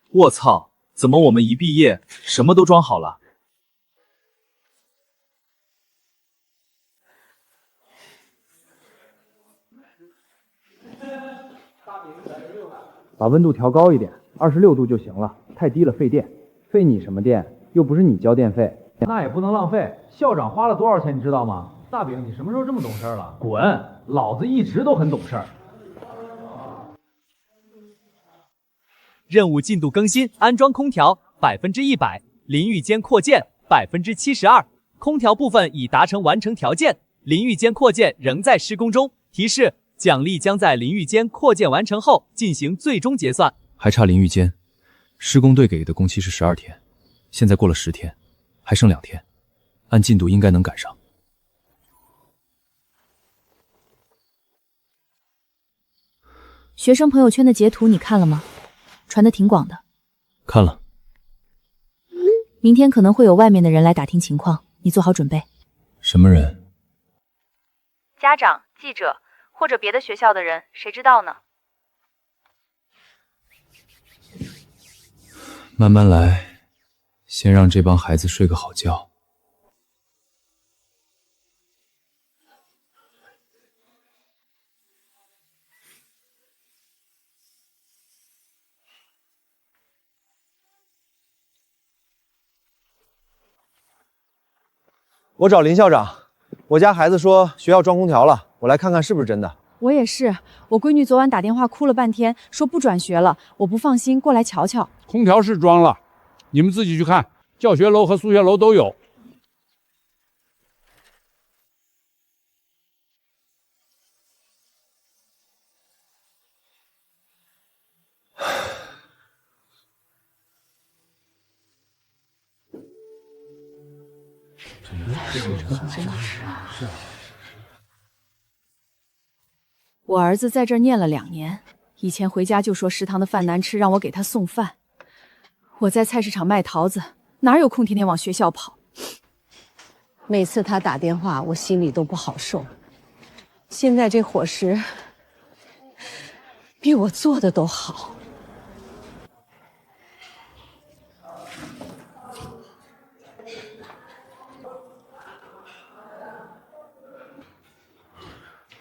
我操！怎么我们一毕业什么都装好了？把温度调高一点，26度就行了，太低了费电。费你什么电？又不是你交电费。那也不能浪费，校长花了多少钱你知道吗？大饼，你什么时候这么懂事了？滚！老子一直都很懂事。任务进度更新，安装空调100%，淋浴间扩建72%，空调部分已达成完成条件，淋浴间扩建仍在施工中。提示：奖励将在淋浴间扩建完成后进行最终结算。还差淋浴间，施工队给的工期是12天，现在过了10天，还剩2天，按进度应该能赶上。学生朋友圈的截图你看了吗？传的挺广的。看了。明天可能会有外面的人来打听情况，你做好准备。什么人？家长、记者或者别的学校的人，谁知道呢？慢慢来，先让这帮孩子睡个好觉。我找林校长，我家孩子说学校装空调了，我来看看是不是真的。我也是，我闺女昨晚打电话哭了半天，说不转学了，我不放心，过来瞧瞧。空调是装了，你们自己去看，教学楼和宿舍楼都有。我儿子在这儿念了2年，以前回家就说食堂的饭难吃，让我给他送饭。我在菜市场卖桃子，哪有空天天往学校跑？每次他打电话，我心里都不好受。现在这伙食比我做的都好。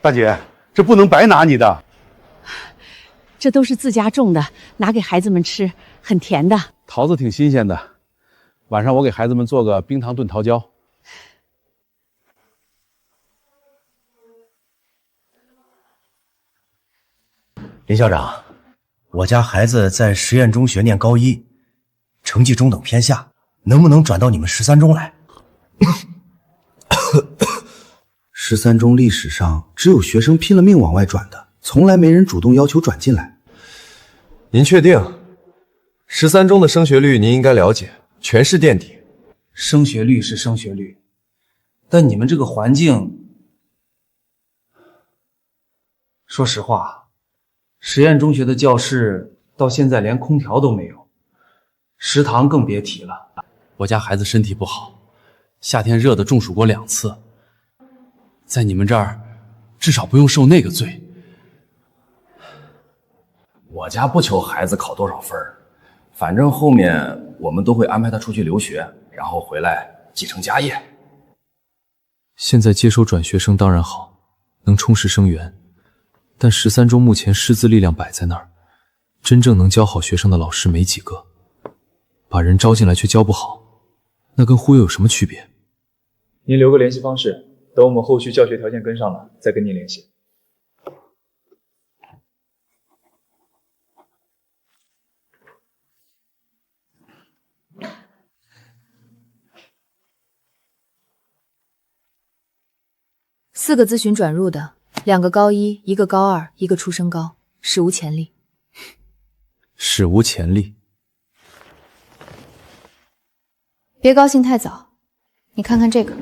大姐，这不能白拿你的。这都是自家种的，拿给孩子们吃，很甜的。桃子挺新鲜的，晚上我给孩子们做个冰糖炖桃胶。林校长，我家孩子在实验中学念高1，成绩中等偏下，能不能转到你们13中来？13中历史上只有学生拼了命往外转的，从来没人主动要求转进来。您确定？13中的升学率您应该了解，全市垫底。升学率是升学率，但你们这个环境，说实话，实验中学的教室到现在连空调都没有，食堂更别提了。我家孩子身体不好，夏天热的中暑过2次，在你们这儿至少不用受那个罪。我家不求孩子考多少分，反正后面我们都会安排他出去留学，然后回来继承家业。现在接收转学生当然好，能充实生源，但13中目前师资力量摆在那儿，真正能教好学生的老师没几个，把人招进来却教不好，那跟忽悠有什么区别？您留个联系方式，等我们后续教学条件跟上了，再跟您联系。4个咨询转入的，2个高1，1个高2，一个初升高，史无前例。史无前例。别高兴太早，你看看这个。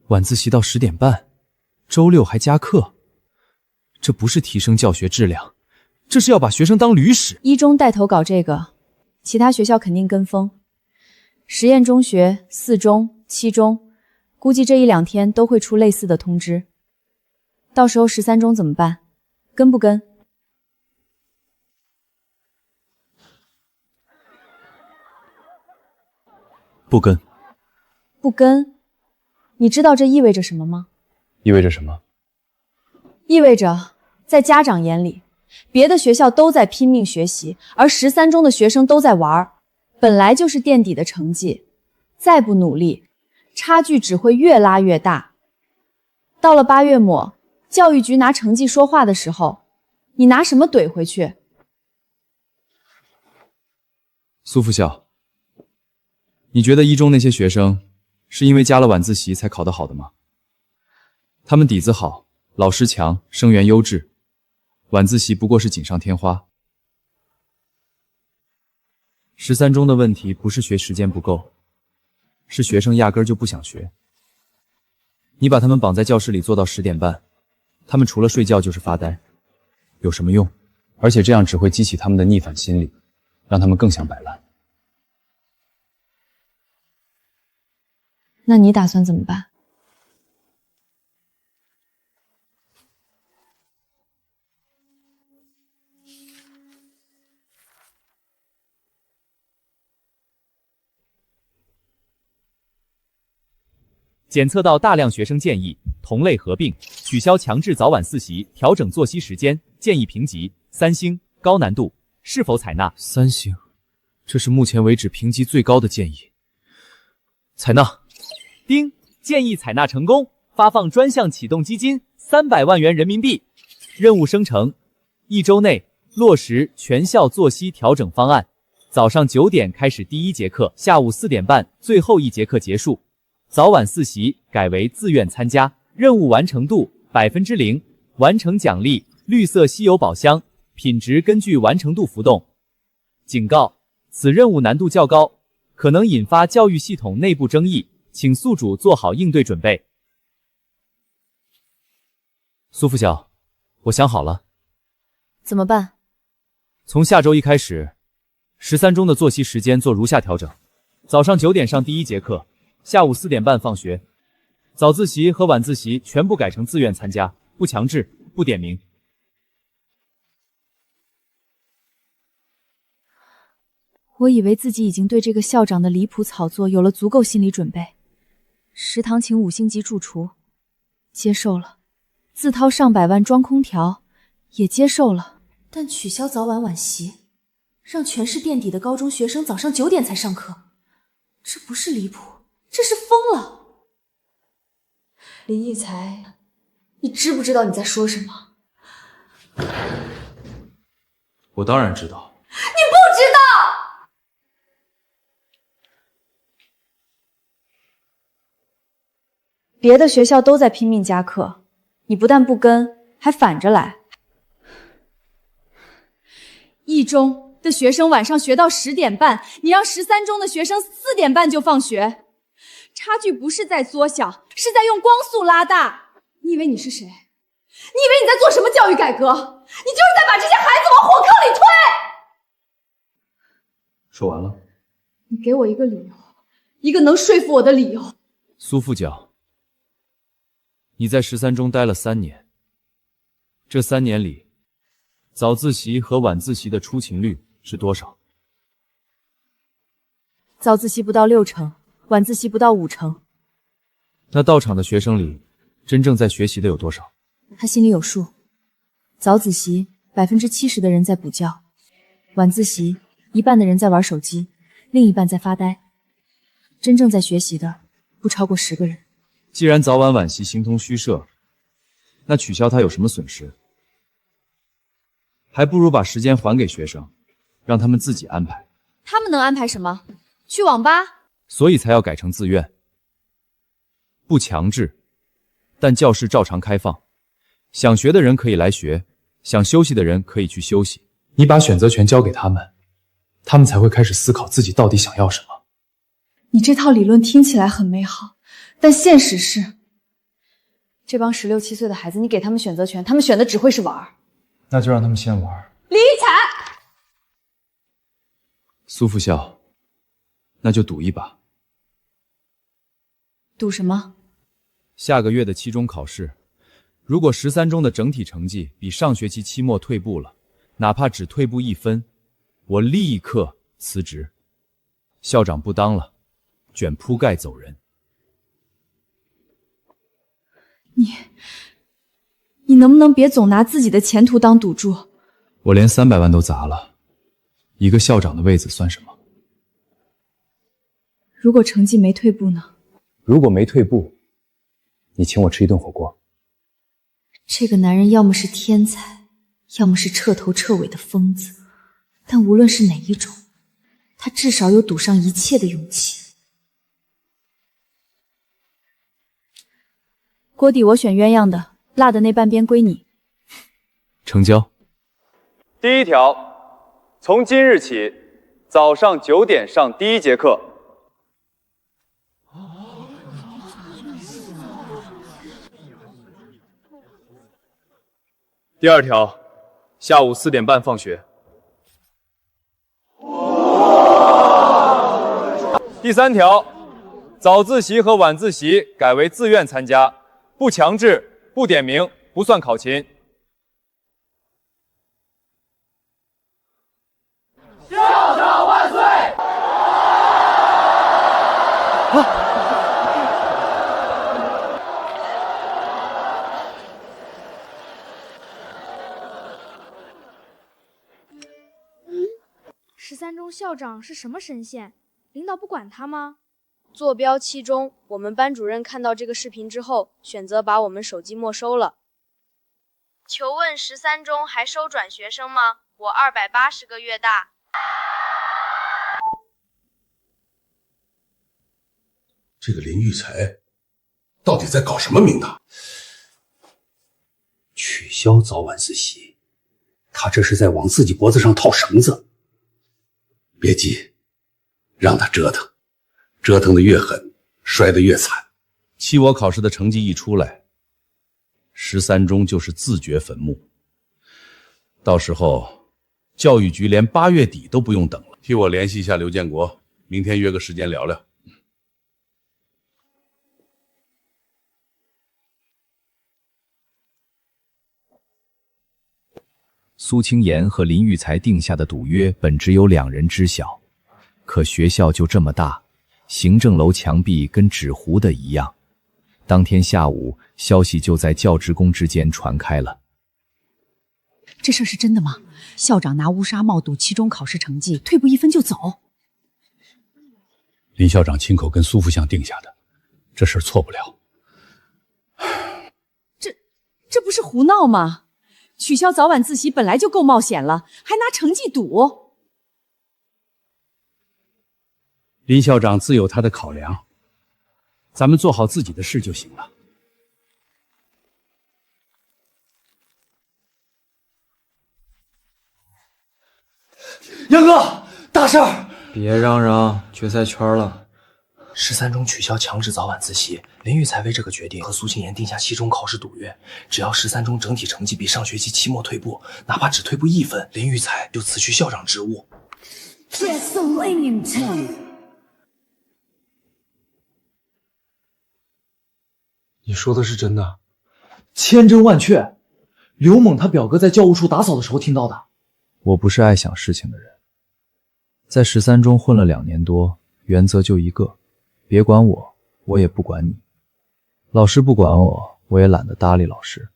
晚自习到10点半，周6还加课，这不是提升教学质量，这是要把学生当驴使。1中带头搞这个，其他学校肯定跟风。实验中学、4中、7中，估计这1、2天都会出类似的通知。到时候13中怎么办？跟不跟？不跟。不跟。你知道这意味着什么吗？意味着什么？意味着在家长眼里，别的学校都在拼命学习，而13中的学生都在玩。本来就是垫底的成绩，再不努力，差距只会越拉越大。到了8月末，教育局拿成绩说话的时候，你拿什么怼回去？苏副校，你觉得1中那些学生是因为加了晚自习才考得好的吗？他们底子好，老师强，生源优质，晚自习不过是锦上添花。13中的问题不是学时间不够，是学生压根儿就不想学。你把他们绑在教室里坐到10点半，他们除了睡觉就是发呆，有什么用？而且这样只会激起他们的逆反心理，让他们更想摆烂。那你打算怎么办？检测到大量学生建议同类合并，取消强制早晚4习，调整作息时间，建议评级3星，高难度，是否采纳？3星，这是目前为止评级最高的建议，采纳。丁，建议采纳成功，发放专项启动基金300万元人民币。任务生成：1周内落实全校作息调整方案，早上9点开始第1节课，下午4点半最后1节课结束。早晚4习改为自愿参加，任务完成度0%，完成奖励绿色稀有宝箱，品质根据完成度浮动。警告：此任务难度较高，可能引发教育系统内部争议，请宿主做好应对准备。苏副校，我想好了。怎么办？从下周1开始，13中的作息时间做如下调整：早上9点上第1节课，下午4点半放学，早自习和晚自习全部改成自愿参加，不强制，不点名。我以为自己已经对这个校长的离谱炒作有了足够心理准备。食堂请5星级主厨，接受了；自掏上百万装空调，也接受了。但取消早晚晚习，让全市垫底的高中学生早上9点才上课，这不是离谱，这是疯了。林逸才，你知不知道你在说什么？我当然知道。你不知道！别的学校都在拼命加课，你不但不跟，还反着来。1中的学生晚上学到10点半，你让13中的学生4点半就放学，差距不是在缩小，是在用光速拉大。你以为你是谁？你以为你在做什么教育改革？你就是在把这些孩子往火坑里推！说完了。你给我一个理由，一个能说服我的理由。苏副教，你在13中待了3年，这3年里，早自习和晚自习的出勤率是多少？早自习不到60%，晚自习不到50%。那到场的学生里，真正在学习的有多少？他心里有数。早自习70%的人在补觉，晚自习一半的人在玩手机，另一半在发呆。真正在学习的不超过10个人。既然早晚晚习形同虚设，那取消它有什么损失？还不如把时间还给学生，让他们自己安排。他们能安排什么？去网吧？所以才要改成自愿，不强制，但教室照常开放。想学的人可以来学，想休息的人可以去休息。你把选择权交给他们，他们才会开始思考自己到底想要什么。你这套理论听起来很美好，但现实是，这帮16、17岁的孩子，你给他们选择权，他们选的只会是玩。那就让他们先玩。李玉才，苏副校，那就赌一把。赌什么？下个月的期中考试，如果13中的整体成绩比上学期期末退步了，哪怕只退步1分，我立刻辞职，校长不当了，卷铺盖走人。你能不能别总拿自己的前途当赌注？我连300万都砸了，一个校长的位子算什么？如果成绩没退步呢？如果没退步，你请我吃一顿火锅。这个男人要么是天才，要么是彻头彻尾的疯子，但无论是哪一种，他至少有赌上一切的勇气。锅底我选鸳鸯的，辣的那半边归你。成交。第1条，从今日起，早上9点上第1节课。第2条，下午4点半放学。第3条，早自习和晚自习改为自愿参加，不强制，不点名，不算考勤。校长万岁！13中校长是什么神仙？领导不管他吗？坐标7中，我们班主任看到这个视频之后，选择把我们手机没收了。求问13中还收转学生吗？我280个月大。这个林育才到底在搞什么名堂？取消早晚自习，他这是在往自己脖子上套绳子。别急，让他折腾，折腾得越狠，摔得越惨。期末考试的成绩一出来，13中就是自掘坟墓。到时候，教育局连8月底都不用等了。替我联系一下刘建国，明天约个时间聊聊。苏清言和林育才定下的赌约本只有2人知晓，可学校就这么大，行政楼墙壁跟纸糊的一样。当天下午，消息就在教职工之间传开了。这事儿是真的吗？校长拿乌纱帽赌期中考试成绩，退步1分就走。林校长亲口跟苏副相定下的，这事儿错不了。这不是胡闹吗？取消早晚自习本来就够冒险了，还拿成绩赌。林校长自有他的考量，咱们做好自己的事就行了。杨哥，大事儿！别嚷嚷，决赛圈了。13中取消强制早晚自习，林育才为这个决定和苏清言定下期中考试赌约，只要13中整体成绩比上学期期末退步，哪怕只退步1分，林育才就辞去校长职务。你说的是真的？千真万确，刘猛他表哥在教务处打扫的时候听到的。我不是爱想事情的人，在13中混了2年多，原则就一个，别管我，我也不管你。老师不管我，我也懒得搭理老师。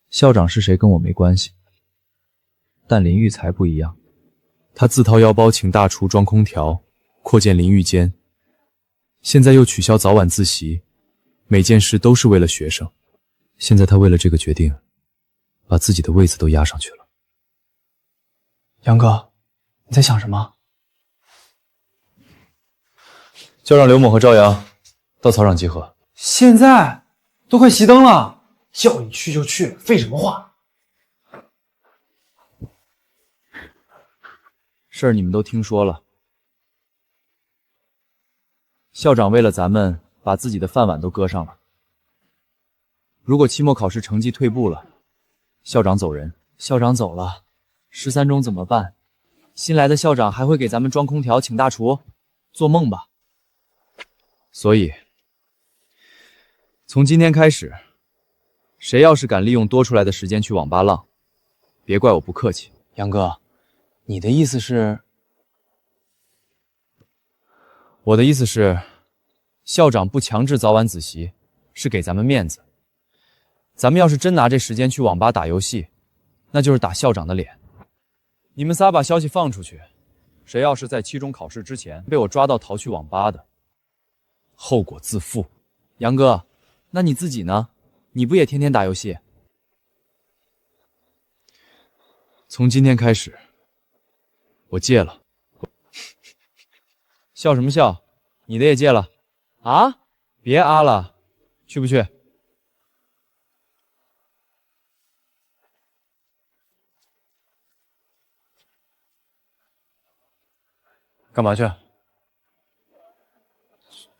校长是谁跟我没关系，但林育才不一样，他自掏腰包请大厨装空调，扩建淋浴间，现在又取消早晚自习，每件事都是为了学生。现在他为了这个决定，把自己的位子都压上去了。杨哥，你在想什么？叫上刘猛和赵阳到操场集合。现在都快熄灯了，叫你去就去，废什么话？事儿你们都听说了，校长为了咱们把自己的饭碗都搁上了。如果期末考试成绩退步了，校长走人。校长走了，13中怎么办？新来的校长还会给咱们装空调请大厨？做梦吧！所以从今天开始，谁要是敢利用多出来的时间去网吧浪，别怪我不客气。杨哥，你的意思是？我的意思是，校长不强制早晚自习，是给咱们面子。咱们要是真拿这时间去网吧打游戏，那就是打校长的脸。你们仨把消息放出去，谁要是在期中考试之前被我抓到逃去网吧的，后果自负。杨哥，那你自己呢？你不也天天打游戏？从今天开始，我戒了。笑什么笑？你的也戒了？啊？别啊了，去不去？干嘛去？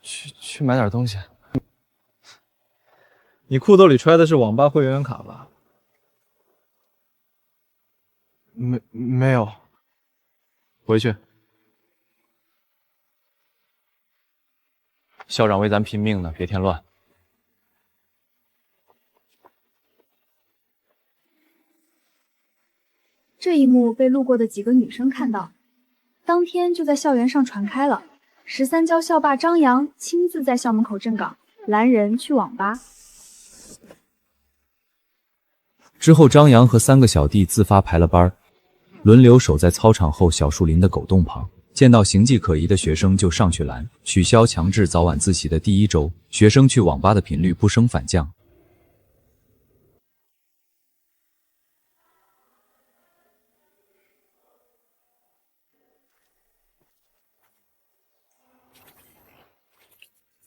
去买点东西。你裤兜里揣的是网吧会员卡吧？没有。回去。校长为咱拼命呢，别添乱。这一幕被路过的几个女生看到，当天就在校园上传开了。13交校霸张扬亲自在校门口站岗，拦人去网吧。之后，张扬和3个小弟自发排了班，轮流守在操场后小树林的狗洞旁。见到形迹可疑的学生就上去拦。取消强制早晚自习的第1周，学生去网吧的频率不升反降。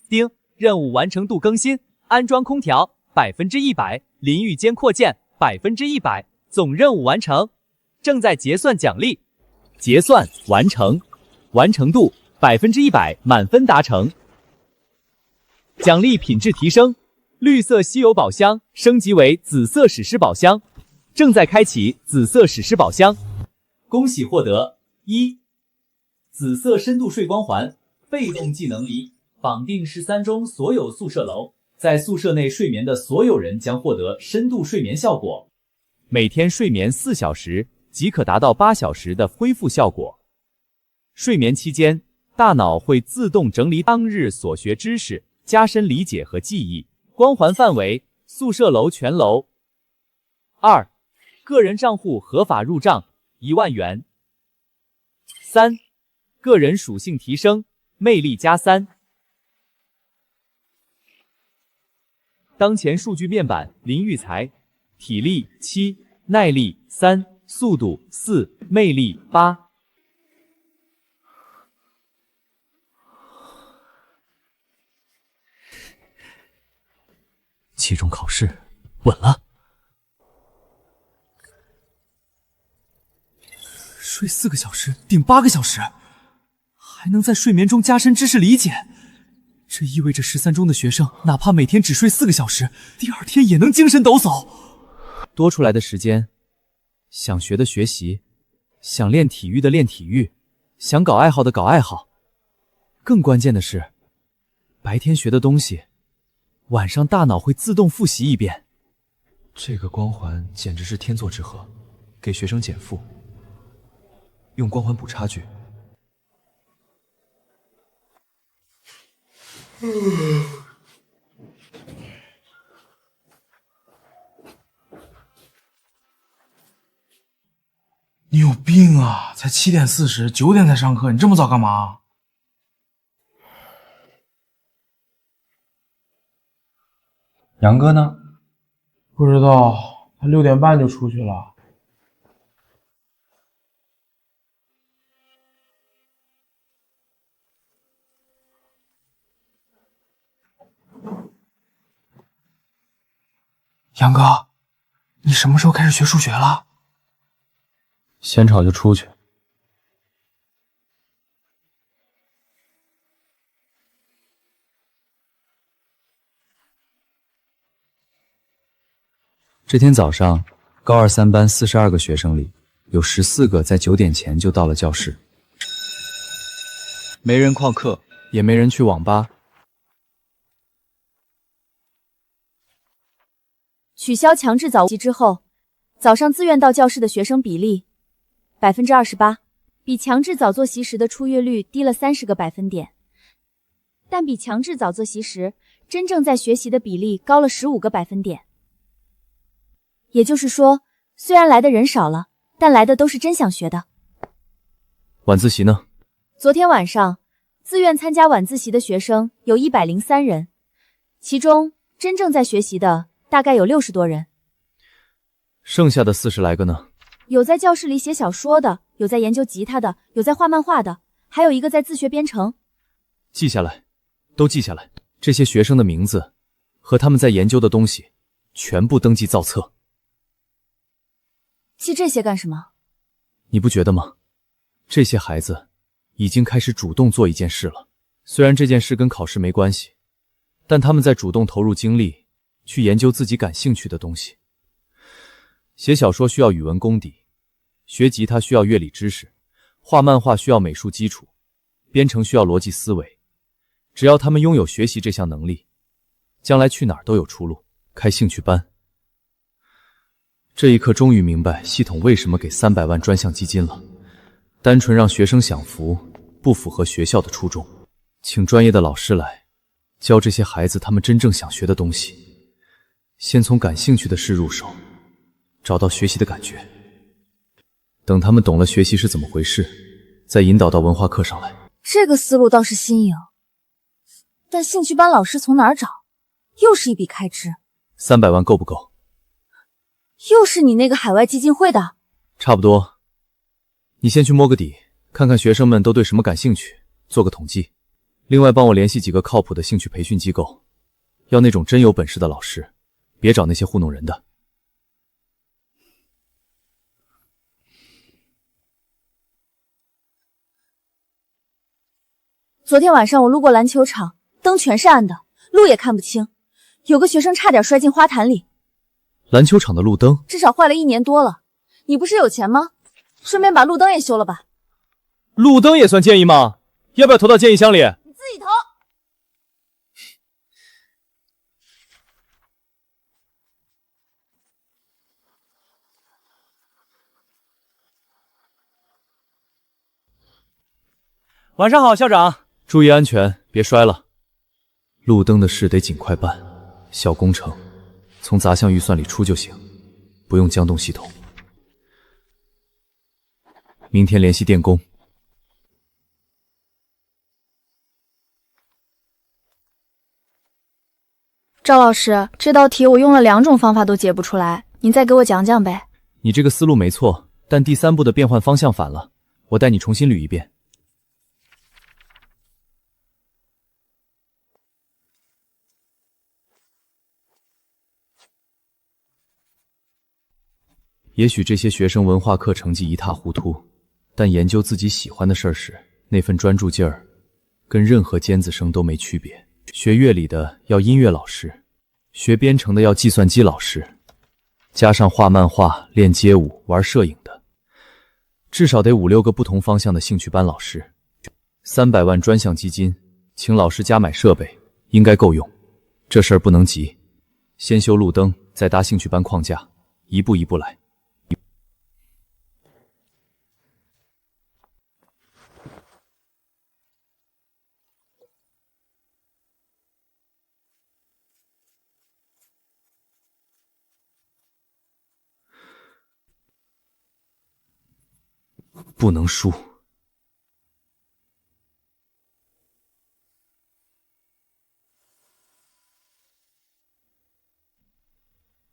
丁，任务完成度更新，安装空调100%，淋浴间扩建100%，总任务完成，正在结算奖励。结算完成，完成度100%，满分达成。奖励品质提升，绿色稀有宝箱升级为紫色史诗宝箱，正在开启紫色史诗宝箱。恭喜获得1紫色深度睡光环，被动技能离。绑定13中所有宿舍楼，在宿舍内睡眠的所有人将获得深度睡眠效果，每天睡眠4小时即可达到8小时的恢复效果。睡眠期间，大脑会自动整理当日所学知识，加深理解和记忆。光环范围：宿舍楼全楼。2个人账户合法入账1万元。3个人属性提升，魅力加3。当前数据面板：林育才，体力7，耐力3，速度4，魅力8。期中考试稳了。睡4个小时顶8个小时，还能在睡眠中加深知识理解。这意味着13中的学生，哪怕每天只睡4个小时，第2天也能精神抖擞。多出来的时间，想学的学习，想练体育的练体育，想搞爱好的搞爱好。更关键的是，白天学的东西，晚上大脑会自动复习一遍。这个光环简直是天作之合，给学生减负，用光环补差距。你有病啊！才7点40， 9点才上课，你这么早干嘛？杨哥呢？不知道，他6点半就出去了。杨哥，你什么时候开始学数学了？嫌吵就出去。这天早上，高2、3班42个学生里，有14个在9点前就到了教室。没人旷课，也没人去网吧。取消强制早习之后，早上自愿到教室的学生比例28%，比强制早自习时的出阅率低了30个百分点，但比强制早自习时真正在学习的比例高了15个百分点。也就是说，虽然来的人少了，但来的都是真想学的。晚自习呢？昨天晚上，自愿参加晚自习的学生有103人，其中真正在学习的大概有60多人。剩下的40来个呢？有在教室里写小说的，有在研究吉他的，有在画漫画的，还有一个在自学编程。记下来，都记下来。这些学生的名字和他们在研究的东西，全部登记造册。记这些干什么？你不觉得吗？这些孩子已经开始主动做一件事了。虽然这件事跟考试没关系，但他们在主动投入精力去研究自己感兴趣的东西。写小说需要语文功底，学吉他需要乐理知识，画漫画需要美术基础，编程需要逻辑思维。只要他们拥有学习这项能力，将来去哪儿都有出路。开兴趣班。这一刻终于明白系统为什么给300万专项基金了，单纯让学生享福，不符合学校的初衷。请专业的老师来教这些孩子他们真正想学的东西，先从感兴趣的事入手，找到学习的感觉。等他们懂了学习是怎么回事，再引导到文化课上来。这个思路倒是新颖，但兴趣班老师从哪儿找？又是一笔开支。300万够不够？又是你那个海外基金会的？差不多。你先去摸个底，看看学生们都对什么感兴趣，做个统计。另外帮我联系几个靠谱的兴趣培训机构，要那种真有本事的老师，别找那些糊弄人的。昨天晚上我路过篮球场，灯全是暗的，路也看不清，有个学生差点摔进花坛里。篮球场的路灯至少坏了1年多了。你不是有钱吗？顺便把路灯也修了吧。路灯也算建议吗？要不要投到建议箱里？你自己投。晚上好，校长。注意安全，别摔了。路灯的事得尽快办，小工程，从杂项预算里出就行，不用僵动系统。明天联系电工。赵老师，这道题我用了2种方法都解不出来，您再给我讲讲呗。你这个思路没错，但第3步的变换方向反了，我带你重新捋一遍。也许这些学生文化课成绩一塌糊涂，但研究自己喜欢的事儿时，那份专注劲儿，跟任何尖子生都没区别。学乐理的要音乐老师，学编程的要计算机老师，加上画漫画、练街舞、玩摄影的，至少得5、6个不同方向的兴趣班老师。300万专项基金，请老师加买设备，应该够用。这事儿不能急，先修路灯，再搭兴趣班框架，一步一步来。不能输。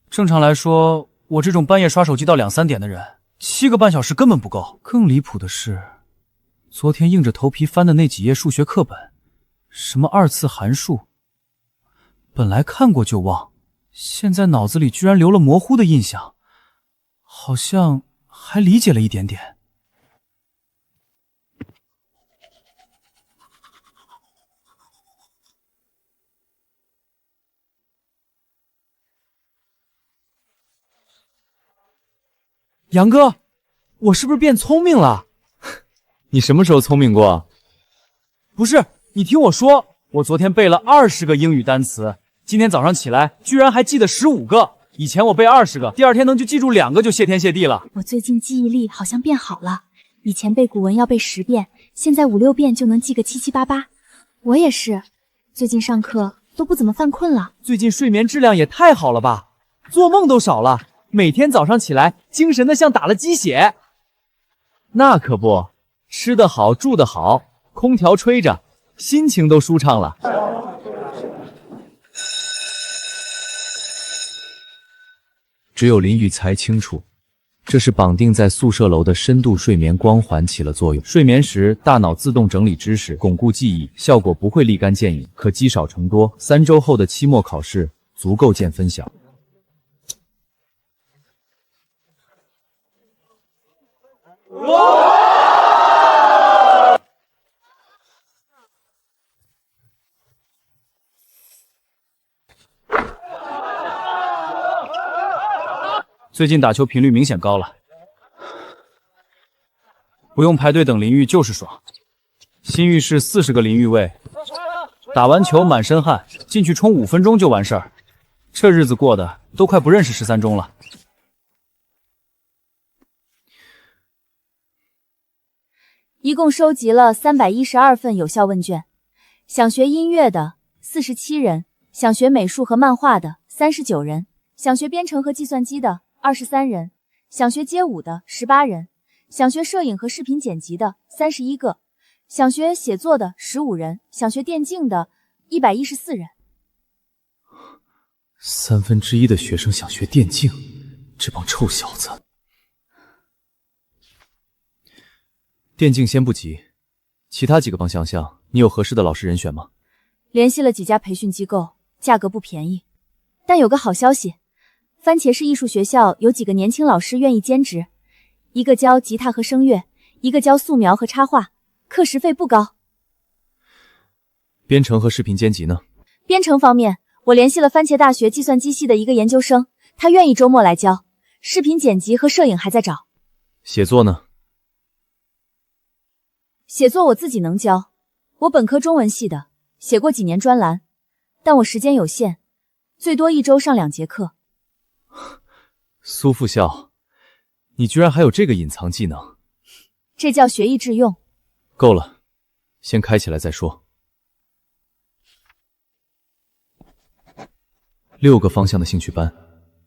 正常来说，我这种半夜刷手机到2、3点的人，7个半小时根本不够。更离谱的是，昨天硬着头皮翻的那几页数学课本，什么2次函数，本来看过就忘，现在脑子里居然留了模糊的印象，好像还理解了一点点。杨哥，我是不是变聪明了？你什么时候聪明过？不是，你听我说，我昨天背了20个英语单词，今天早上起来居然还记得15个。以前我背20个，第二天能就记住2个就谢天谢地了。我最近记忆力好像变好了，以前背古文要背10遍，现在5、6遍就能记个7、7、8、8。我也是，最近上课都不怎么犯困了。最近睡眠质量也太好了吧，做梦都少了。每天早上起来，精神的像打了鸡血。那可不，吃得好，住得好，空调吹着，心情都舒畅了。只有林玉才清楚，这是绑定在宿舍楼的深度睡眠光环起了作用。睡眠时，大脑自动整理知识，巩固记忆，效果不会立竿见影，可积少成多。3周后的期末考试足够见分晓。最近打球频率明显高了，不用排队等淋浴就是爽。新浴室40个淋浴位，打完球满身汗，进去冲5分钟就完事儿。这日子过得都快不认识13中了。一共收集了312份有效问卷，想学音乐的47人，想学美术和漫画的39人，想学编程和计算机的23人，想学街舞的18人，想学摄影和视频剪辑的31个，想学写作的15人，想学电竞的114人。1/3的学生想学电竞，这帮臭小子！电竞先不急，其他几个方向你有合适的老师人选吗？联系了几家培训机构，价格不便宜，但有个好消息。番茄市艺术学校有几个年轻老师愿意兼职，一个教吉他和声乐，一个教素描和插画，课时费不高。编程和视频编辑呢？编程方面，我联系了番茄大学计算机系的一个研究生，他愿意周末来教。视频剪辑和摄影还在找。写作呢？写作我自己能教，我本科中文系的，写过几年专栏，但我时间有限，最多1周上2节课。苏副校，你居然还有这个隐藏技能，这叫学以致用。够了，先开起来再说。6个方向的兴趣班，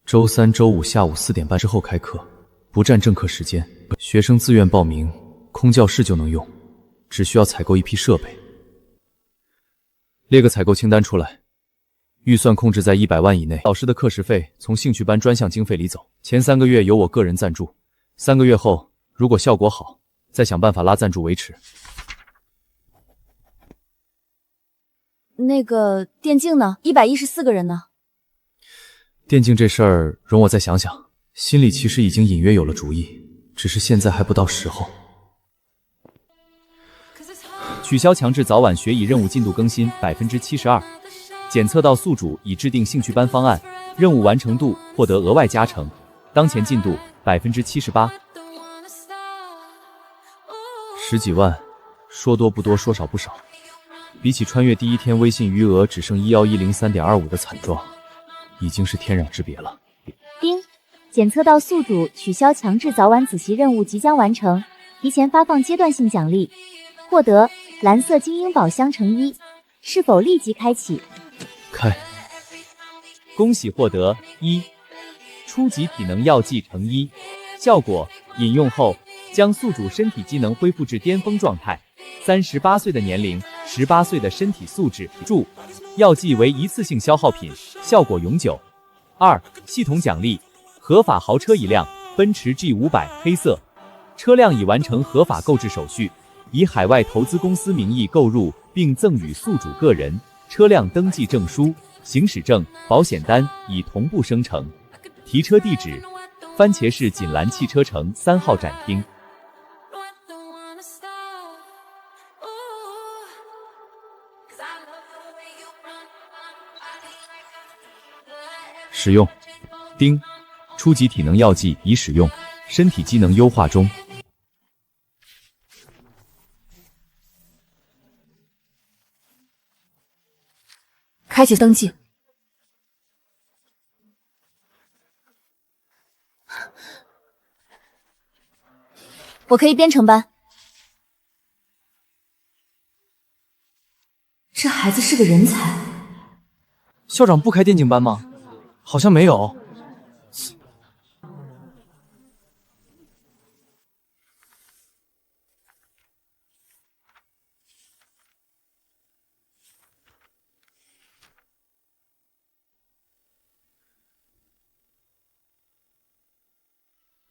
周3、周5下午4点半之后开课，不占正课时间，学生自愿报名，空教室就能用，只需要采购一批设备。列个采购清单出来，预算控制在100万以内。老师的课时费从兴趣班专项经费里走，前3个月由我个人赞助，3个月后如果效果好，再想办法拉赞助维持。那个电竞呢？114个人呢？电竞这事儿容我再想想，心里其实已经隐约有了主意，只是现在还不到时候。取消强制早晚学以任务进度更新72%，检测到宿主已制定兴趣班方案，任务完成度获得额外加成，当前进度78%。10几万，说多不多，说少不少。比起穿越第一天微信余额只剩11103.25的惨状，已经是天壤之别了。丁，检测到宿主取消强制早晚自习任务即将完成，提前发放阶段性奖励，获得蓝色精英宝箱乘1，是否立即开启？开。恭喜获得1初级体能药剂乘1，效果饮用后将宿主身体机能恢复至巅峰状态。38岁的年龄，18岁的身体素质。注：药剂为一次性消耗品，效果永久。2系统奖励：合法豪车一辆，奔驰 G500 黑色，车辆已完成合法购置手续，以海外投资公司名义购入，并赠与宿主个人车辆登记证书、行驶证、保险单已同步生成。提车地址：番茄市锦兰汽车城3号展厅。使用。丁，初级体能药剂已使用，身体机能优化中。开启登记。我可以编程班。这孩子是个人才。校长不开电竞班吗？好像没有。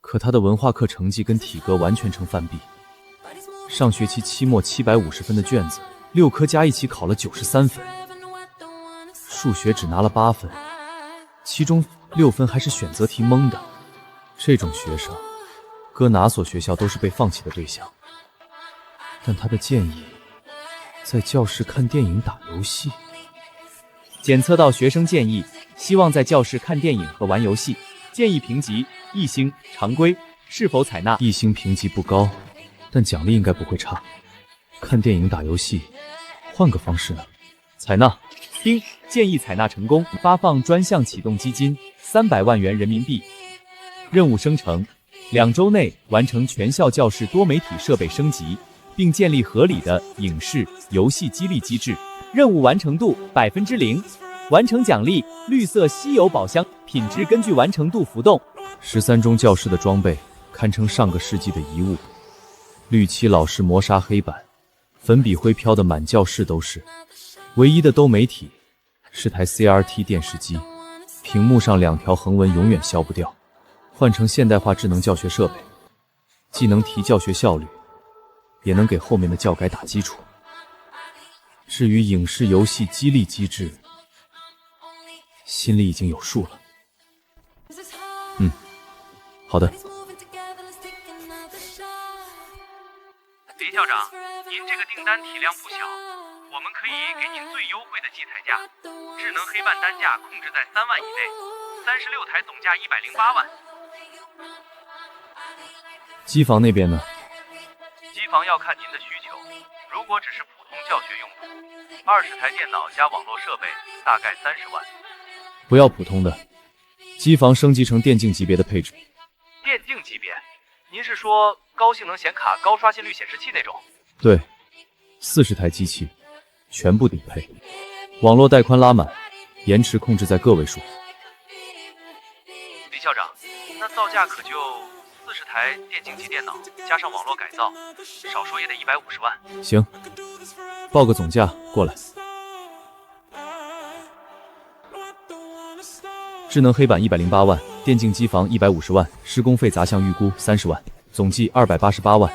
可他的文化课成绩跟体格完全成反比。上学期期末750分的卷子，6科加一起考了93分，数学只拿了8分，其中6分还是选择题蒙的。这种学生，搁哪所学校都是被放弃的对象。但他的建议，在教室看电影、打游戏。检测到学生建议，希望在教室看电影和玩游戏。建议评级1星，常规，是否采纳？1星评级不高，但奖励应该不会差。看电影、打游戏，换个方式呢？采纳。丁，建议采纳成功，发放专项启动基金300万元人民币。任务生成：2周内完成全校教室多媒体设备升级，并建立合理的影视、游戏激励机制。任务完成度0%。完成奖励：绿色稀有宝箱，品质根据完成度浮动。13中教室的装备堪称上个世纪的遗物，绿漆老式磨砂黑板，粉笔灰飘得满教室都是。唯一的多媒体是台 CRT 电视机，屏幕上2条横纹永远消不掉。换成现代化智能教学设备，既能提教学效率，也能给后面的教改打基础。至于影视游戏激励机制，心里已经有数了。好的。林校长，您这个订单体量不小，我们可以给您最优惠的机台价，智能黑板单价控制在3万以内，36台总价108万。机房那边呢？机房要看您的需求，如果只是普通教学用途，20台电脑加网络设备大概30万。不要普通的，机房升级成电竞级别的配置。电竞级别？您是说高性能显卡、高刷新率显示器那种？对，40台机器，全部顶配，网络带宽拉满，延迟控制在个位数。李校长，那造价可就40台电竞级电脑加上网络改造，少说也得150万。行，报个总价过来。智能黑板108万，电竞机房150万，施工费杂项预估30万，总计288万。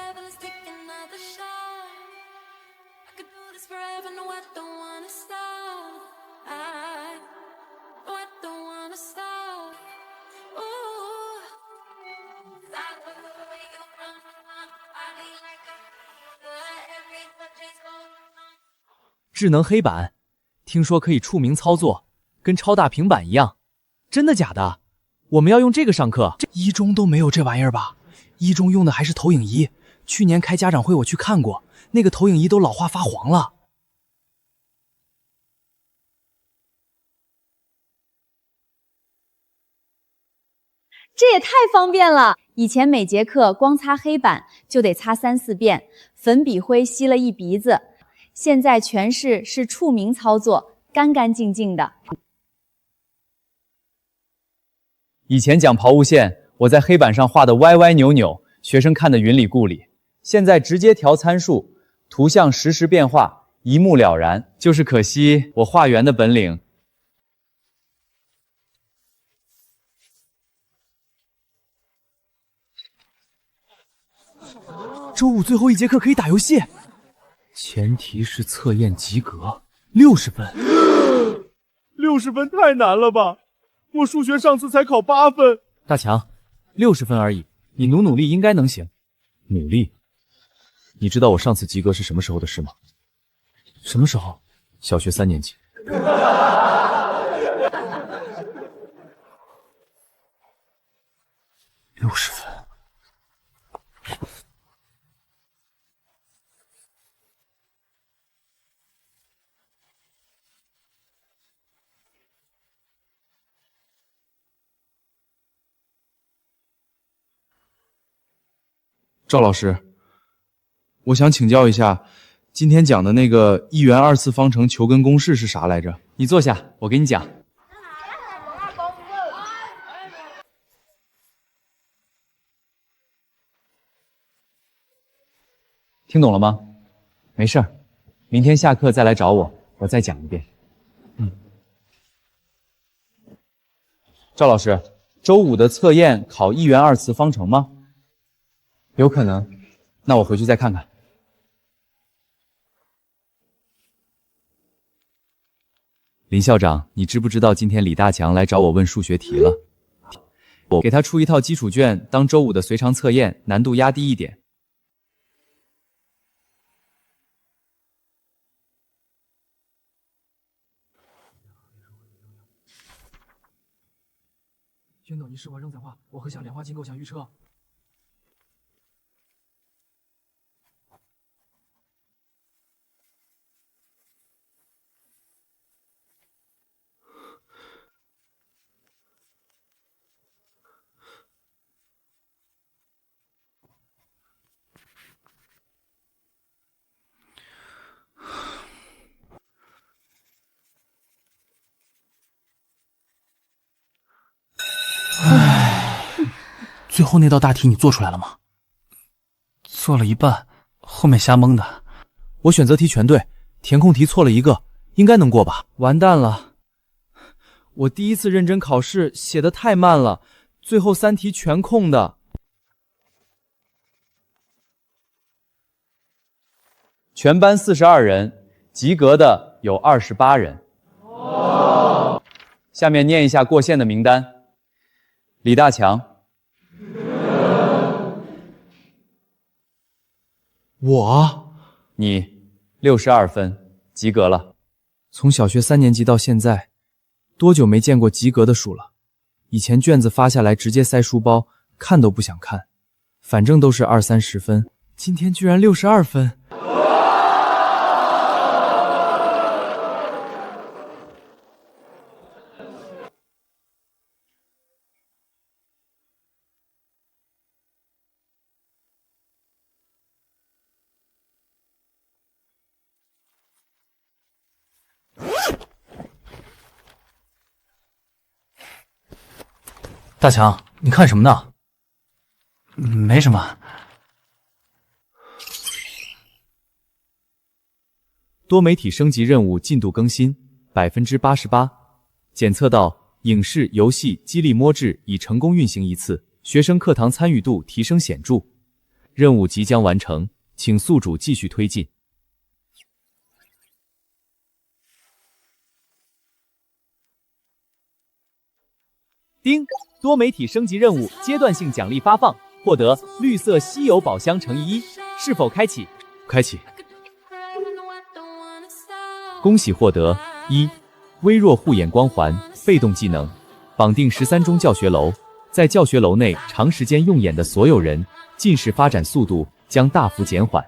智能黑板，听说可以触屏操作，跟超大平板一样。真的假的？我们要用这个上课？一中都没有这玩意儿吧？一中用的还是投影仪。去年开家长会我去看过，那个投影仪都老化发黄了。这也太方便了。以前每节课光擦黑板就得擦3、4遍，粉笔灰吸了一鼻子。现在全是触名操作，干干净净的。以前讲抛物线，我在黑板上画的歪歪扭扭，学生看得云里雾里。现在直接调参数，图像实时变化，一目了然。就是可惜我画圆的本领。周5最后一节课可以打游戏，前提是测验及格，60分。60分太难了吧？我数学上次才考8分。大强，60分而已，你努力应该能行。努力？你知道我上次及格是什么时候的事吗？什么时候？小学3年级。60分。赵老师，我想请教一下，今天讲的那个1元2次方程求根公式是啥来着？你坐下，我给你讲。听懂了吗？没事儿，明天下课再来找我，我再讲一遍。赵老师，周5的测验考1元2次方程吗？有可能，那我回去再看看。林校长，你知不知道今天李大强来找我问数学题了？我给他出一套基础卷当周5的随堂测验，难度压低一点。宣导仪式完成讲话，我和小莲花经构想预测。最后那道大题你做出来了吗？做了一半，后面瞎蒙的。我选择题全对，填空题错了一个，应该能过吧？完蛋了！我第一次认真考试，写得太慢了，最后3题全空的。全班42人，及格的有28人。下面念一下过线的名单：李大强。你62分，及格了。从小学3年级到现在，多久没见过及格的数了？以前卷子发下来直接塞书包，看都不想看，反正都是20、30分，今天居然62分。大强，你看什么呢？没什么。多媒体升级任务进度更新88%，检测到影视、游戏、激励摸智已成功运行1次，学生课堂参与度提升显著。任务即将完成，请宿主继续推进。丁，多媒体升级任务阶段性奖励发放，获得绿色稀有宝箱乘以1，是否开启？开启。恭喜获得1微弱护眼光环被动技能，绑定13中教学楼，在教学楼内长时间用眼的所有人，近视发展速度将大幅减缓，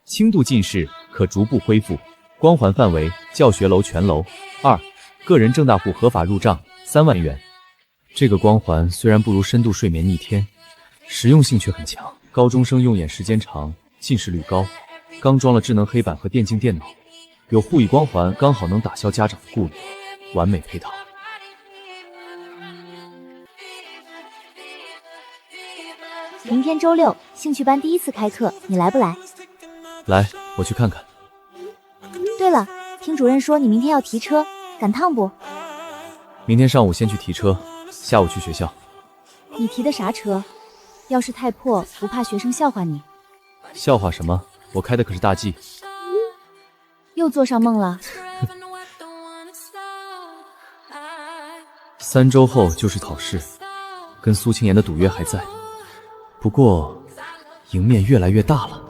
轻度近视可逐步恢复。光环范围教学楼全楼。2个人正大户合法入账3万元。这个光环虽然不如深度睡眠逆天，实用性却很强。高中生用眼时间长，近视率高，刚装了智能黑板和电竞电脑，有护翼光环刚好能打消家长的顾虑，完美配套。明天周六，兴趣班第1次开课，你来不来？来，我去看看。对了，听主任说你明天要提车，赶趟不？明天上午先去提车，下午去学校。你提的啥车？要是太破，不怕学生笑话你？笑话什么？我开的可是大 G。又做上梦了。3周后就是考试，跟苏青言的赌约还在，不过赢面越来越大了。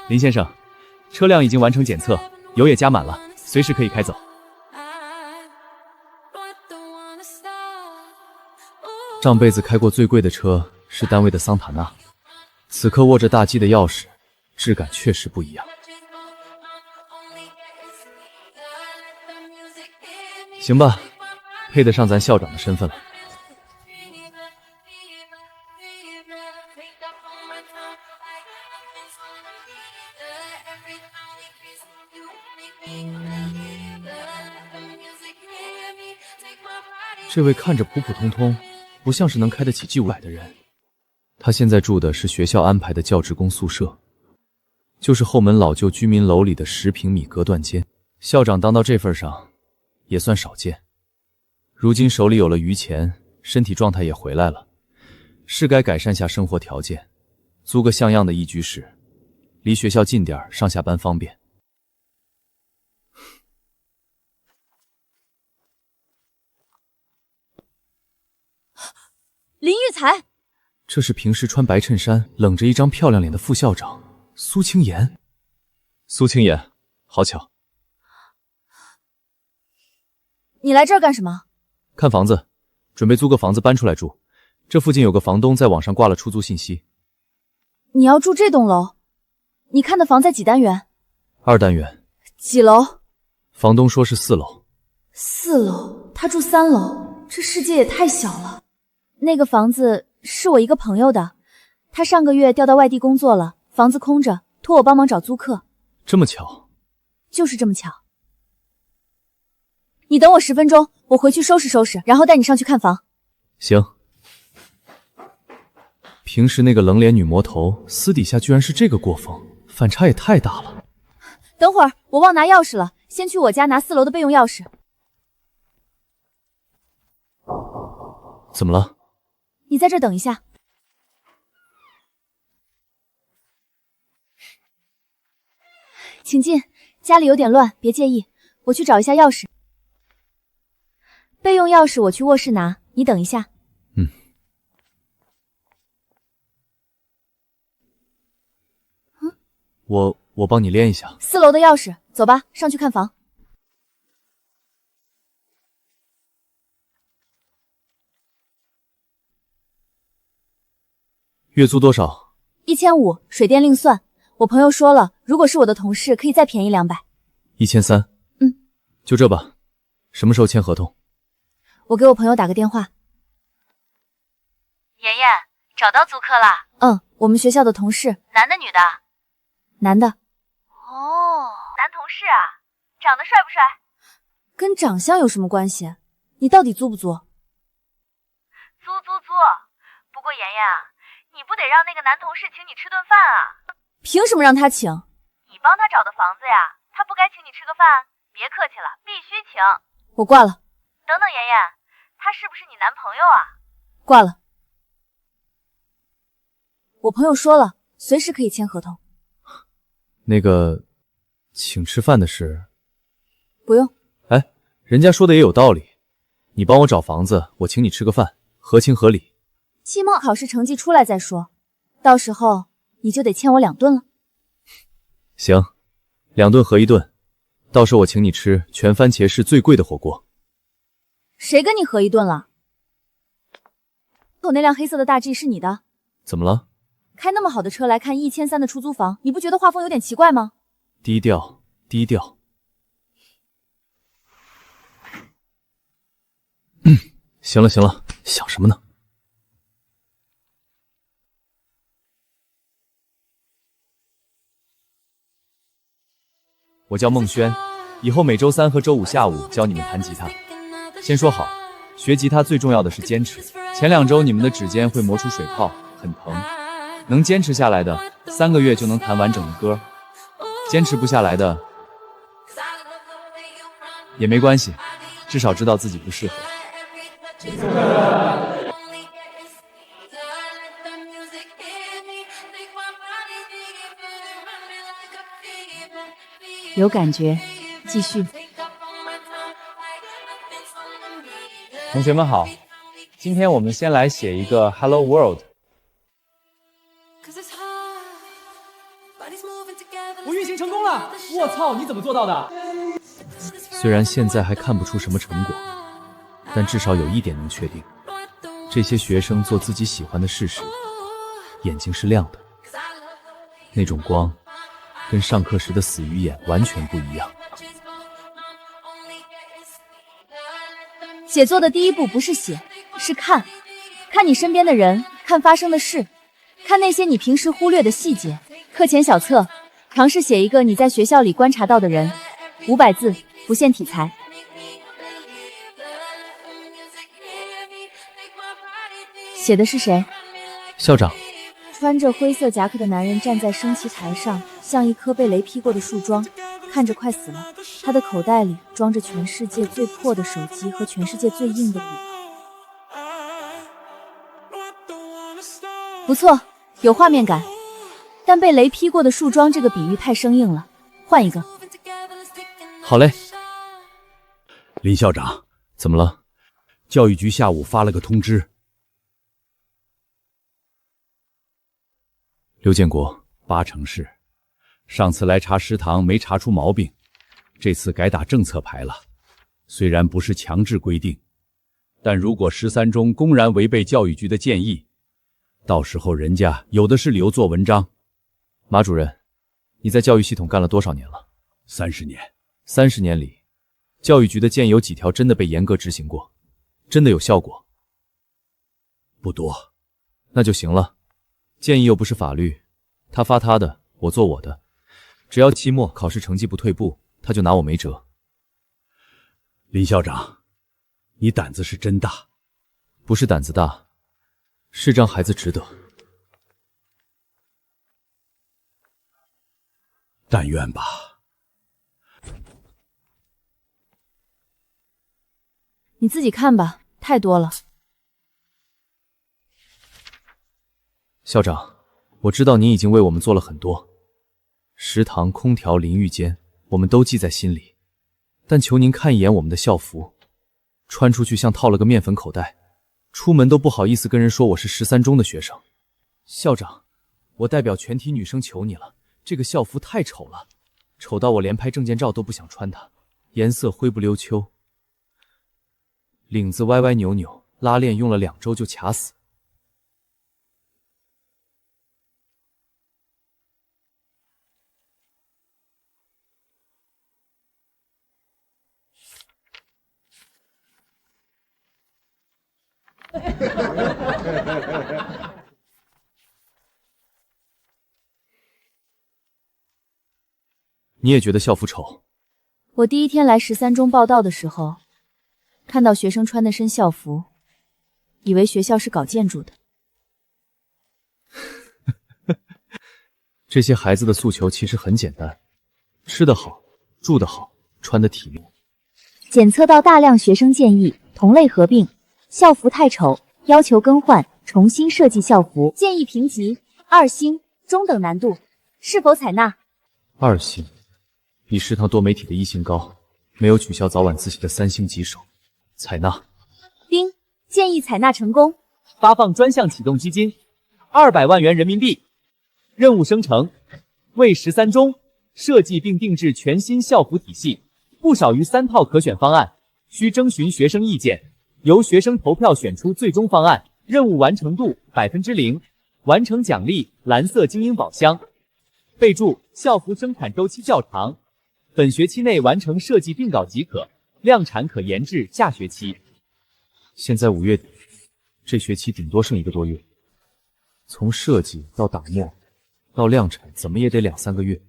林先生，车辆已经完成检测，油也加满了，随时可以开走。上辈子开过最贵的车是单位的桑塔纳，此刻握着大 G 的钥匙，质感确实不一样。行吧，配得上咱校长的身份了。这位看着普普通通，不像是能开得起 G500的人。他现在住的是学校安排的教职工宿舍，就是后门老旧居民楼里的10平米隔断间。校长当到这份上，也算少见。如今手里有了余钱，身体状态也回来了，是该改善下生活条件，租个像样的一居室，离学校近点，上下班方便。林育才，这是平时穿白衬衫、冷着一张漂亮脸的副校长苏青言。苏青言，好巧。你来这儿干什么？看房子，准备租个房子搬出来住。这附近有个房东在网上挂了出租信息。你要住这栋楼？你看的房在几单元？2单元。几楼？房东说是4楼。4楼，他住3楼，这世界也太小了。那个房子是我一个朋友的，他上个月调到外地工作了，房子空着，托我帮忙找租客。这么巧？就是这么巧。你等我10分钟，我回去收拾收拾，然后带你上去看房。行。平时那个冷脸女魔头，私底下居然是这个作风，反差也太大了。等会儿，我忘拿钥匙了，先去我家拿4楼的备用钥匙。怎么了？你在这等一下。请进，家里有点乱，别介意，我去找一下钥匙。备用钥匙我去卧室拿，你等一下。我帮你连一下。4楼的钥匙，走吧，上去看房。月租多少？1500，水电另算。我朋友说了，如果是我的同事，可以再便宜200。1300。就这吧。什么时候签合同？我给我朋友打个电话。妍妍，找到租客了？我们学校的同事。男的女的？男的。哦，男同事啊，长得帅不帅？跟长相有什么关系？你到底租不租？租。不过妍妍啊，你不得让那个男同事请你吃顿饭啊？凭什么让他请？你帮他找的房子呀，他不该请你吃个饭？别客气了，必须请。我挂了。等等，妍妍，他是不是你男朋友啊？挂了。我朋友说了，随时可以签合同。那个，请吃饭的事，不用。哎，人家说的也有道理，你帮我找房子，我请你吃个饭，合情合理。期末考试成绩出来再说，到时候你就得欠我2顿了。行，2顿合1顿，到时候我请你吃全番茄市最贵的火锅。谁跟你合1顿了？我那辆黑色的大 G 是你的？怎么了？开那么好的车来看1300的出租房，你不觉得画风有点奇怪吗？低调，低调。行了行了，想什么呢？我叫孟轩，以后每周3和周5下午教你们弹吉他。先说好，学吉他最重要的是坚持。前2周你们的指尖会磨出水泡，很疼。能坚持下来的，3个月就能弹完整的歌。坚持不下来的也没关系，至少知道自己不适合。有感觉，继续。同学们好，今天我们先来写一个 Hello World。我运行成功了！我操，你怎么做到的？虽然现在还看不出什么成果，但至少有一点能确定，这些学生做自己喜欢的事时，眼睛是亮的，那种光跟上课时的死鱼眼完全不一样。写作的第一步不是写，是看。看你身边的人，看发生的事，看那些你平时忽略的细节。课前小测，尝试写一个你在学校里观察到的人，500字，不限题材。写的是谁？校长。穿着灰色夹克的男人站在升旗台上，像一棵被雷劈过的树桩，看着快死了。他的口袋里装着全世界最破的手机和全世界最硬的笔。不错，有画面感，但被雷劈过的树桩这个比喻太生硬了，换一个。好嘞。林校长，怎么了？教育局下午发了个通知。刘建国，8成是。上次来查食堂没查出毛病，这次改打政策牌了。虽然不是强制规定，但如果13中公然违背教育局的建议，到时候人家有的是理由做文章。马主任，你在教育系统干了多少年了？30年。30年里，教育局的建议有几条真的被严格执行过？真的有效果？不多。那就行了。建议又不是法律，他发他的，我做我的。只要期末考试成绩不退步，他就拿我没辙。林校长，你胆子是真大。不是胆子大，是让孩子值得。但愿吧。你自己看吧，太多了。校长，我知道您已经为我们做了很多，食堂、空调、淋浴间，我们都记在心里。但求您看一眼我们的校服，穿出去像套了个面粉口袋，出门都不好意思跟人说我是13中的学生。校长，我代表全体女生求你了，这个校服太丑了，丑到我连拍证件照都不想穿它，颜色灰不溜秋，领子歪歪扭扭，拉链用了2周就卡死。你也觉得校服丑？我第一天来13中报道的时候，看到学生穿的身校服，以为学校是搞建筑的。这些孩子的诉求其实很简单，吃得好，住得好，穿得体面。检测到大量学生建议同类合并，校服太丑，要求更换，重新设计校服，建议评级2星，中等难度，是否采纳？2星，比食堂多媒体的1星高，没有取消早晚自习的3星棘手，采纳。丁，建议采纳成功。发放专项启动基金200万元人民币。任务生成，为13中设计并定制全新校服体系，不少于3套可选方案，需征询学生意见，由学生投票选出最终方案。任务完成度0%，完成奖励蓝色精英宝箱。备注：校服生产周期较长，本学期内完成设计定稿即可，量产可延至下学期。现在5月底，这学期顶多剩1个多月。从设计到打磨到量产，怎么也得2、3个月。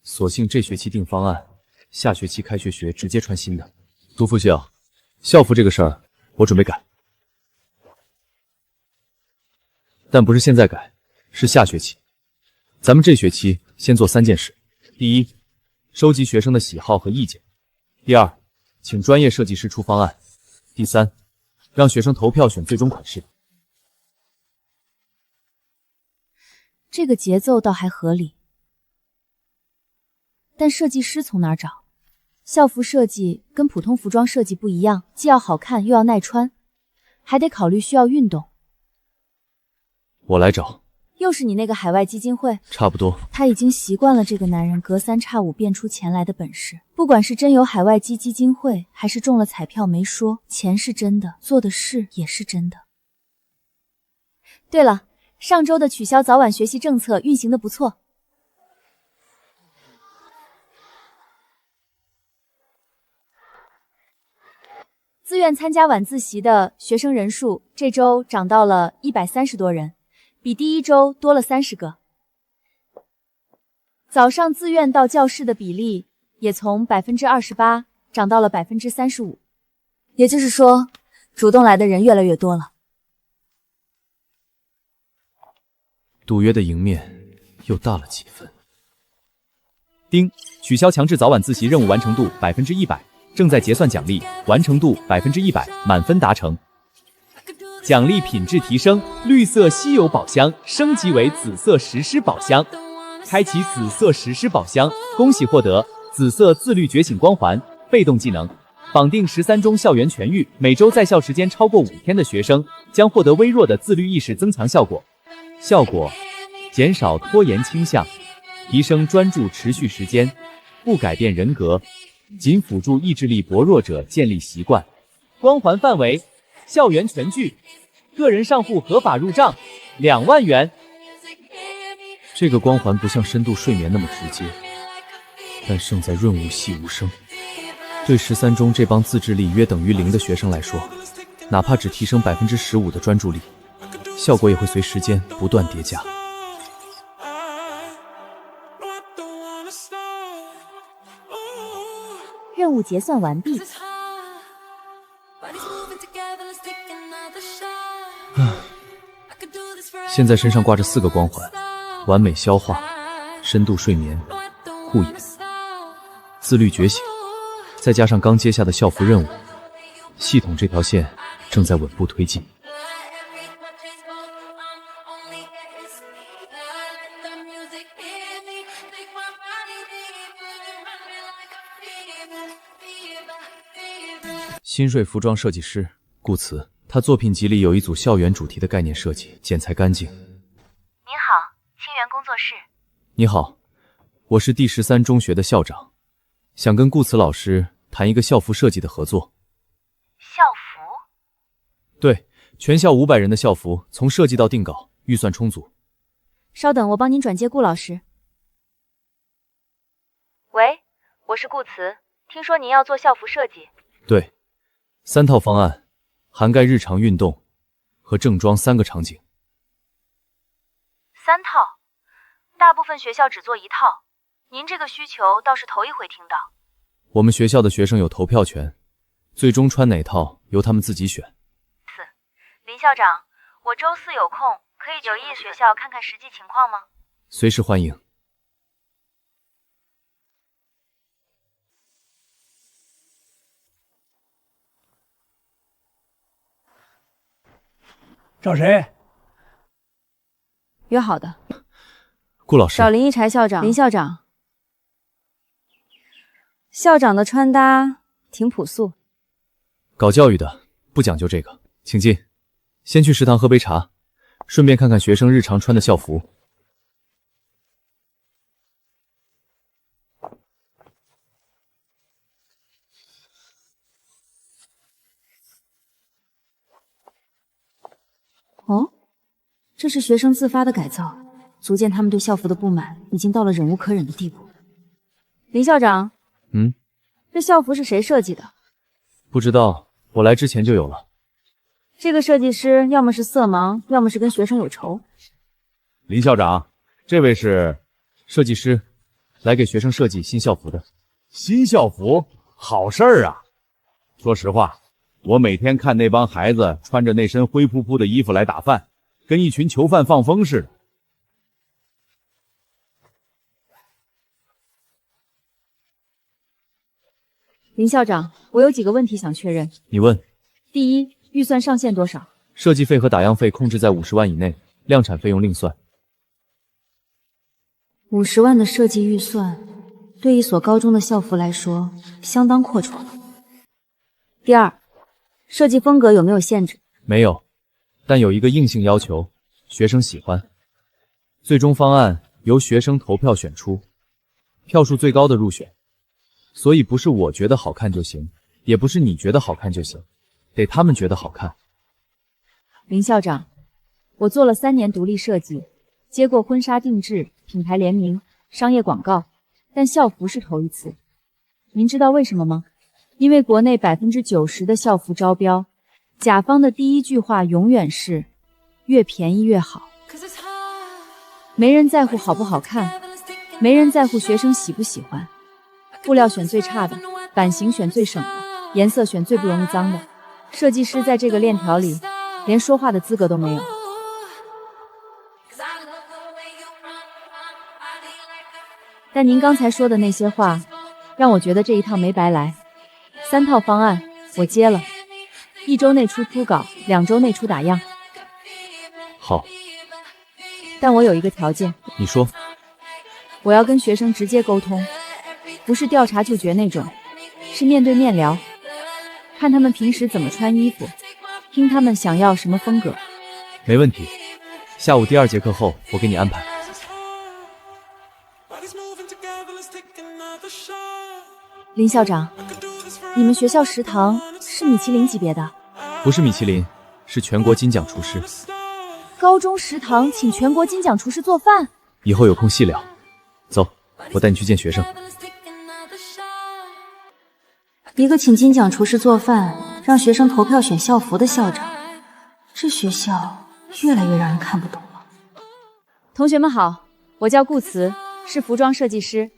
索性这学期定方案，下学期开学学直接穿新的。杜副校，校服这个事儿我准备改，但不是现在改，是下学期。咱们这学期先做3件事：第一，收集学生的喜好和意见；第二，请专业设计师出方案；第三，让学生投票选最终款式。这个节奏倒还合理，但设计师从哪儿找？校服设计跟普通服装设计不一样，既要好看又要耐穿，还得考虑需要运动。我来找。又是你那个海外基金会？差不多。他已经习惯了这个男人隔三差五变出钱来的本事。不管是真有海外基金会，还是中了彩票没说，钱是真的，做的事也是真的。对了，上周的取消早晚学习政策运行的不错。自愿参加晚自习的学生人数这周涨到了130多人，比第一周多了30个。早上自愿到教室的比例也从28%涨到了35%，也就是说，主动来的人越来越多了。赌约的赢面又大了几分。丁，取消强制早晚自习任务完成度100%，正在结算奖励，完成度100%，满分达成。奖励品质提升，绿色稀有宝箱升级为紫色石狮宝箱，开启紫色石狮宝箱，恭喜获得紫色自律觉醒光环被动技能，绑定13中校园全域，每周在校时间超过5天的学生将获得微弱的自律意识增强效果。效果：减少拖延倾向，提升专注持续时间，不改变人格，仅辅助意志力薄弱者建立习惯。光环范围：校园全剧，个人账户合法入账，2万元。这个光环不像深度睡眠那么直接，但胜在润物细无声。对13中这帮自制力约等于0的学生来说，哪怕只提升15%的专注力，效果也会随时间不断叠加。任务结算完毕。现在身上挂着4个光环：完美消化、深度睡眠、护眼、自律觉醒，再加上刚接下的校服任务，系统这条线正在稳步推进。新锐服装设计师顾慈，他作品集里有一组校园主题的概念设计，剪裁干净。您好，清源工作室。你好，我是第13中学的校长，想跟顾慈老师谈一个校服设计的合作。校服？对，全校500人的校服，从设计到定稿，预算充足。稍等，我帮您转接顾老师。喂，我是顾慈，听说您要做校服设计。对，3套方案，涵盖日常运动和正装3个场景。3套？大部分学校只做1套，您这个需求倒是头一回听到。我们学校的学生有投票权，最终穿哪套由他们自己选。林校长，我周4有空，可以去你学校看看实际情况吗？随时欢迎。找谁？约好的。顾老师。找林一柴校长。林校长。校长的穿搭挺朴素。搞教育的不讲究这个，请进。先去食堂喝杯茶，顺便看看学生日常穿的校服。哦，这是学生自发的改造，足见他们对校服的不满已经到了忍无可忍的地步。林校长，这校服是谁设计的？不知道，我来之前就有了。这个设计师要么是色盲，要么是跟学生有仇。林校长，这位是设计师，来给学生设计新校服的。新校服，好事儿啊！说实话，我每天看那帮孩子穿着那身灰扑扑的衣服来打饭，跟一群囚犯放风似的。林校长，我有几个问题想确认。你问。第一，预算上限多少？设计费和打样费控制在50万以内，量产费用另算。50万的设计预算，对一所高中的校服来说，相当阔绰了。第二，设计风格有没有限制？没有，但有一个硬性要求，学生喜欢。最终方案由学生投票选出，票数最高的入选。所以不是我觉得好看就行，也不是你觉得好看就行，得他们觉得好看。林校长，我做了3年独立设计，接过婚纱定制、品牌联名、商业广告，但校服是头一次。您知道为什么吗？因为国内90%的校服招标，甲方的第一句话永远是越便宜越好。没人在乎好不好看，没人在乎学生喜不喜欢。布料选最差的，版型选最省的，颜色选最不容易脏的。设计师在这个链条里，连说话的资格都没有。但您刚才说的那些话，让我觉得这一趟没白来。3套方案我接了，1周内出初稿，2周内出打样。好，但我有一个条件。你说。我要跟学生直接沟通，不是调查就决那种，是面对面聊，看他们平时怎么穿衣服，听他们想要什么风格。没问题，下午第2节课后我给你安排。林校长，你们学校食堂是米其林级别的？不是米其林，是全国金奖厨师。高中食堂请全国金奖厨师做饭？以后有空细聊。走，我带你去见学生。一个请金奖厨师做饭，让学生投票选校服的校长，这学校越来越让人看不懂了。同学们好，我叫顾慈，是服装设计师。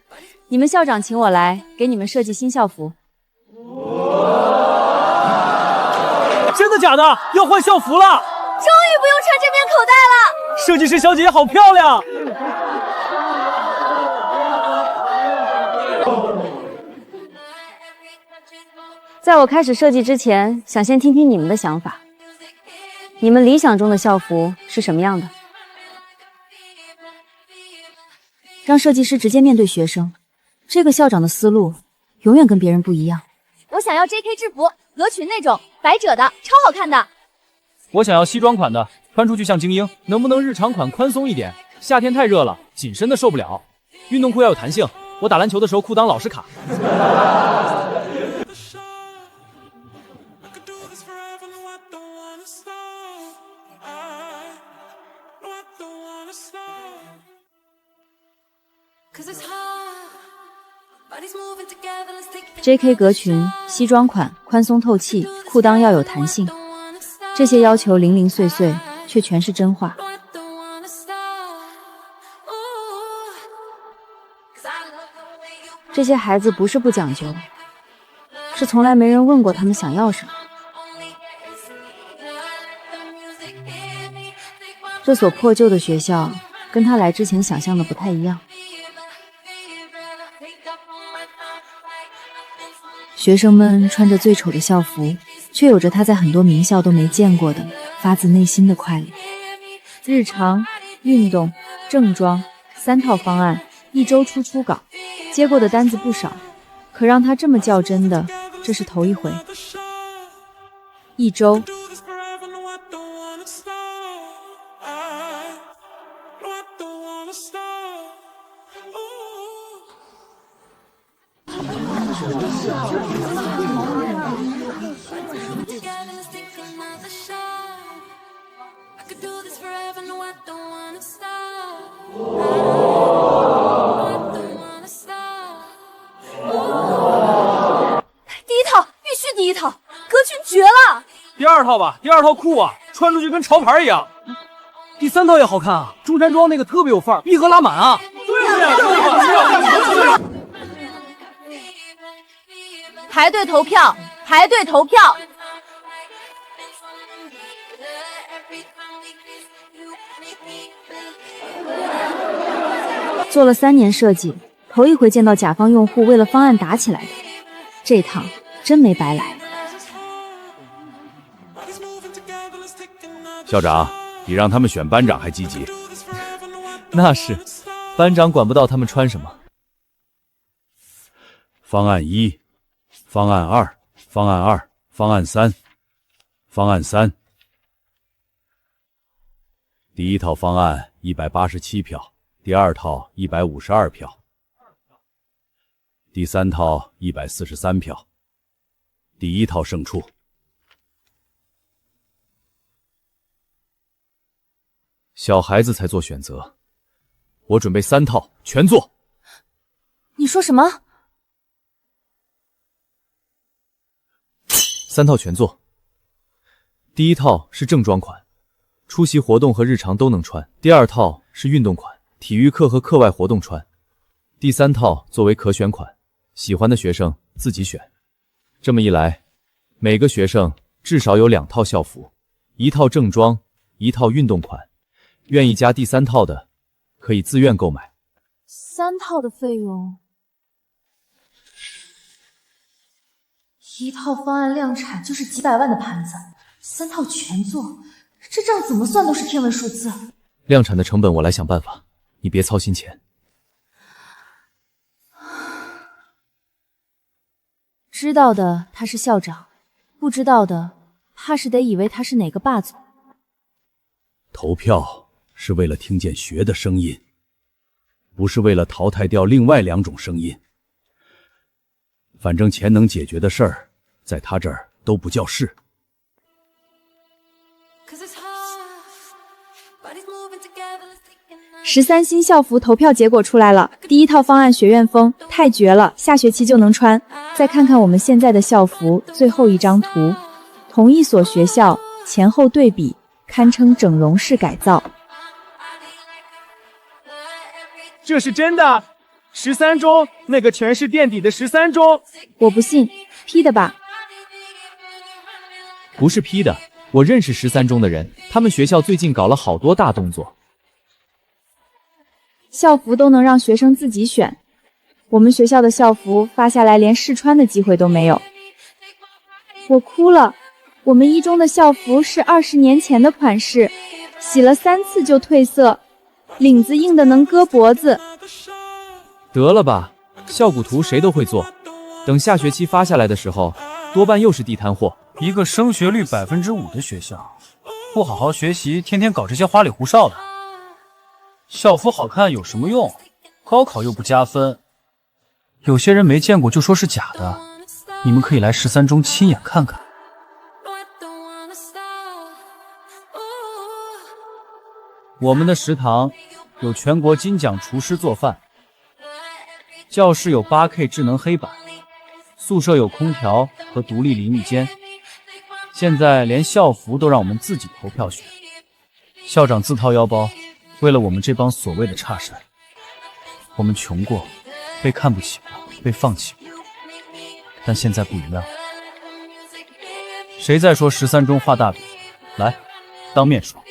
你们校长请我来给你们设计新校服。真的假的？要换校服了！终于不用穿这边口袋了。设计师小姐姐好漂亮！在我开始设计之前，想先听听你们的想法。你们理想中的校服是什么样的？让设计师直接面对学生，这个校长的思路永远跟别人不一样。我想要 JK 制服，鹅裙那种，百褶的，超好看的。我想要西装款的，穿出去像精英。能不能日常款宽松一点？夏天太热了，紧身的受不了。运动裤要有弹性，我打篮球的时候裤裆老是卡。JK 格裙，西装款，宽松透气，裤裆要有弹性。这些要求零零碎碎，却全是真话。这些孩子不是不讲究，是从来没人问过他们想要什么。这所破旧的学校跟他来之前想象的不太一样。学生们穿着最丑的校服，却有着他在很多名校都没见过的发自内心的快乐。日常、运动、正装3套方案，1周出初稿，接过的单子不少，可让他这么较真的，这是头一回。1周。第一套，格裙绝了！第2 2套吧，第2套酷啊，穿出去跟潮牌一样。第3套也好看啊，中山装那个特别有范儿，逼格拉满啊。排队投票，排队投票。做了3年设计，头一回见到甲方用户为了方案打起来的，这趟真没白来。校长，比让他们选班长还积极。那是，班长管不到他们穿什么。方案1，方案2，方案2，方案3，方案3。第1套方案187票，第2套152票，第3套143票，第1套胜出。小孩子才做选择，我准备3套全做。你说什么？3套全做。第1套是正装款，出席活动和日常都能穿；第2套是运动款，体育课和课外活动穿；第3套作为可选款，喜欢的学生自己选。这么一来，每个学生至少有2套校服，1套正装，1套运动款。愿意加第3套的，可以自愿购买。3套的费用，1套方案量产就是几百万的盘子，3套全做，这账怎么算都是天文数字。量产的成本我来想办法，你别操心钱。知道的他是校长，不知道的怕是得以为他是哪个霸总。投票是为了听见学的声音，不是为了淘汰掉另外2种声音。反正钱能解决的事儿，在他这儿都不叫事。13新校服投票结果出来了，第1套方案学院风太绝了，下学期就能穿。再看看我们现在的校服，最后一张图，同一所学校前后对比，堪称整容式改造。这是真的，13中那个全是垫底的13中，我不信，P 的吧？不是 P 的，我认识13中的人，他们学校最近搞了好多大动作。校服都能让学生自己选，我们学校的校服发下来连试穿的机会都没有。我哭了，我们1中的校服是20年前的款式，洗了3次就褪色，领子硬的能割脖子。得了吧，效果图谁都会做，等下学期发下来的时候，多半又是地摊货。一个升学率5%的学校，不好好学习，天天搞这些花里胡哨的。校服好看有什么用？高考又不加分。有些人没见过就说是假的，你们可以来13中亲眼看看。我们的食堂有全国金奖厨师做饭，教室有8K 智能黑板，宿舍有空调和独立淋浴间。现在连校服都让我们自己投票选，校长自掏腰包，为了我们这帮所谓的差生。我们穷过，被看不起过，被放弃过，但现在不一样。谁在说13中画大饼？来，当面说。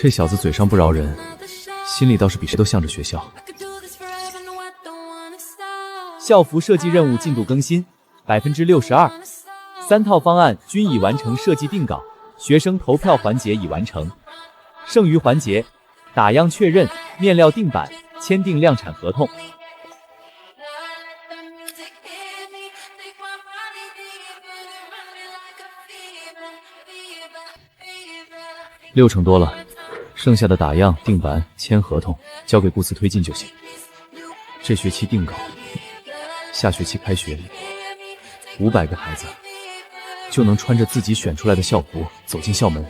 这小子嘴上不饶人，心里倒是比谁都向着学校。校服设计任务进度更新62%，3套方案均已完成设计定稿，学生投票环节已完成，剩余环节打样确认、面料定版、签订量产合同。60%多了，剩下的打样、定版、签合同交给顾司推进就行。这学期定稿，下学期开学，500个孩子就能穿着自己选出来的校服走进校门。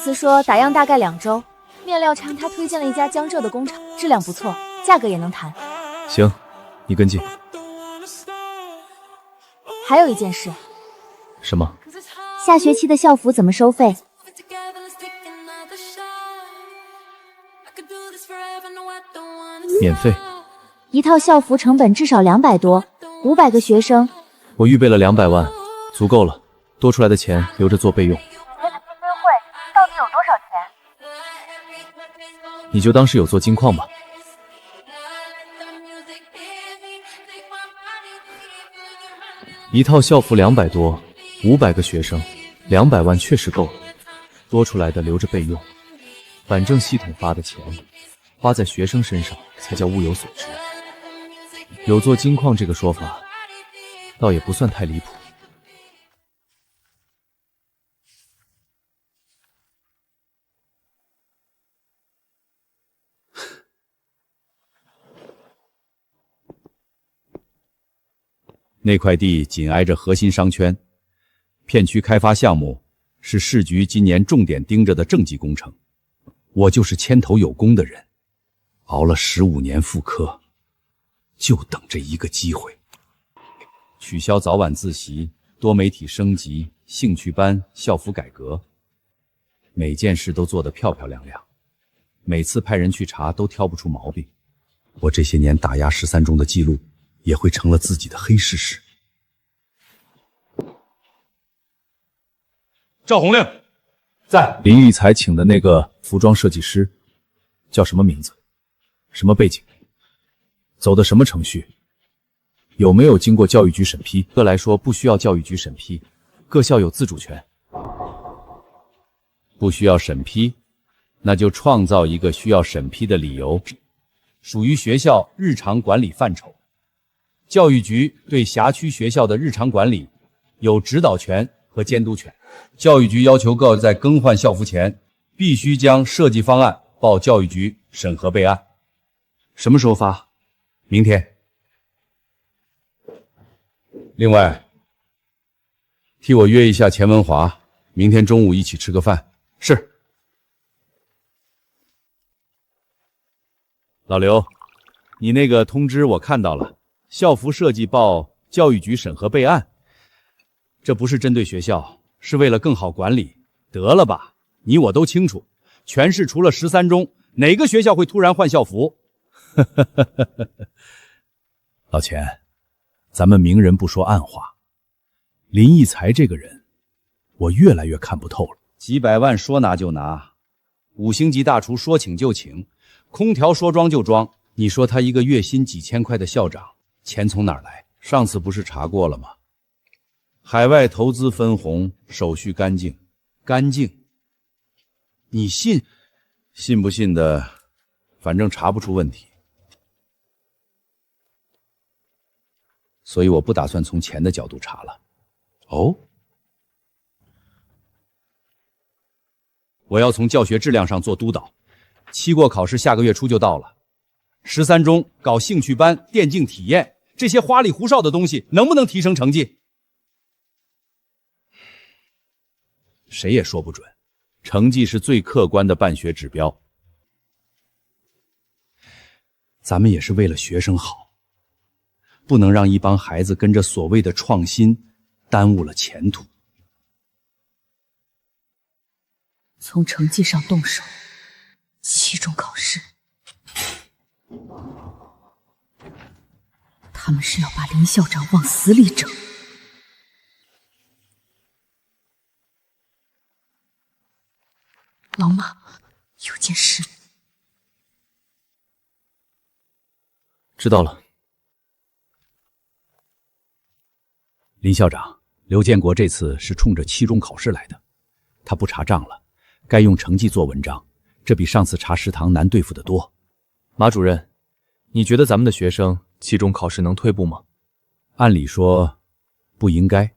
司说打样大概2周，面料厂他推荐了一家江浙的工厂，质量不错，价格也能谈。行，你跟进。还有一件事，什么？下学期的校服怎么收费？免费。一套校服成本至少200多，500个学生。我预备了200万，足够了，多出来的钱留着做备用。你们的拼堆会到底有多少钱？你就当是有做金矿吧。一套校服200多，500个学生，200万确实够了，多出来的留着备用。反正系统发的钱，花在学生身上才叫物有所值。有做金矿这个说法，倒也不算太离谱。那块地紧挨着核心商圈，片区开发项目是市局今年重点盯着的政绩工程。我就是牵头有功的人，熬了15年复科，就等这一个机会。取消早晚自习，多媒体升级，兴趣班，校服改革，每件事都做得漂漂亮亮，每次派人去查都挑不出毛病。我这些年打压13中的记录也会成了自己的黑事实。赵红令在。林育才请的那个服装设计师叫什么名字？什么背景？走的什么程序？有没有经过教育局审批？个来说不需要教育局审批，各校有自主权。不需要审批，那就创造一个需要审批的理由，属于学校日常管理范畴。教育局对辖区学校的日常管理有指导权和监督权。教育局要求各在更换校服前，必须将设计方案报教育局审核备案。什么时候发？明天。另外，替我约一下钱文华，明天中午一起吃个饭。是。老刘，你那个通知我看到了，校服设计报教育局审核备案，这不是针对学校，是为了更好管理。得了吧，你我都清楚，全市除了13中，哪个学校会突然换校服？老钱，咱们明人不说暗话，林义才这个人，我越来越看不透了。几百万说拿就拿，5星级大厨说请就请，空调说装就装。你说他一个月薪几千块的校长，钱从哪儿来？上次不是查过了吗？海外投资分红，手续干净，干净。你信不信的，反正查不出问题。所以我不打算从钱的角度查了。哦？我要从教学质量上做督导。期末考试下个月初就到了，13中搞兴趣班、电竞体验，这些花里胡哨的东西能不能提升成绩？谁也说不准，成绩是最客观的办学指标。咱们也是为了学生好，不能让一帮孩子跟着所谓的创新耽误了前途。从成绩上动手，期中考试，他们是要把林校长往死里整。老马，有件事。知道了。林校长，刘建国这次是冲着期中考试来的，他不查账了，该用成绩做文章，这比上次查食堂难对付得多。马主任，你觉得咱们的学生期中考试能退步吗？按理说不应该。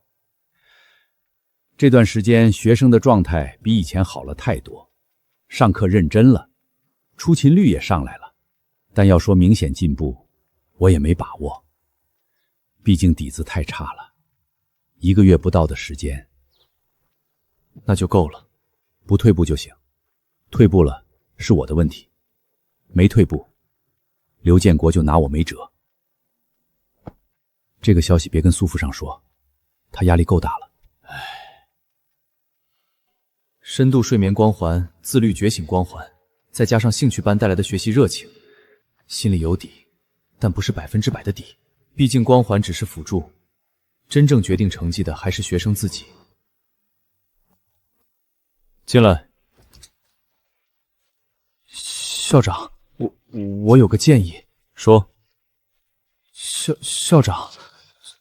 这段时间学生的状态比以前好了太多，上课认真了，出勤率也上来了，但要说明显进步，我也没把握，毕竟底子太差了。1个月不到的时间。那就够了，不退步就行，退步了是我的问题，没退步，刘建国就拿我没辙。这个消息别跟苏副上说，他压力够大了。深度睡眠光环、自律觉醒光环，再加上兴趣班带来的学习热情，心里有底，但不是100%的底。毕竟光环只是辅助，真正决定成绩的还是学生自己。进来。校长，我有个建议。说。校长，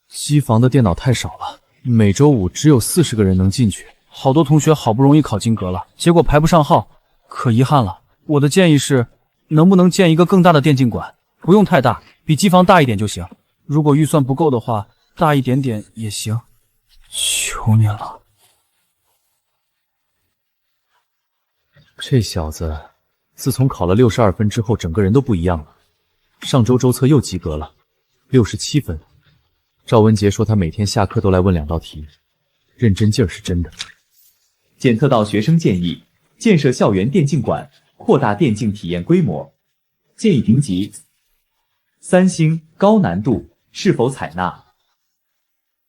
机房的电脑太少了，每周5只有40个人能进去，好多同学好不容易考进阁了，结果排不上号，可遗憾了。我的建议是，能不能建一个更大的电竞馆？不用太大，比机房大一点就行。如果预算不够的话，大一点点也行。求你了。这小子自从考了62分之后，整个人都不一样了。上周周测又及格了，67分。赵文杰说他每天下课都来问2道题，认真劲儿是真的。检测到学生建议建设校园电竞馆，扩大电竞体验规模，建议评级3星，高难度，是否采纳？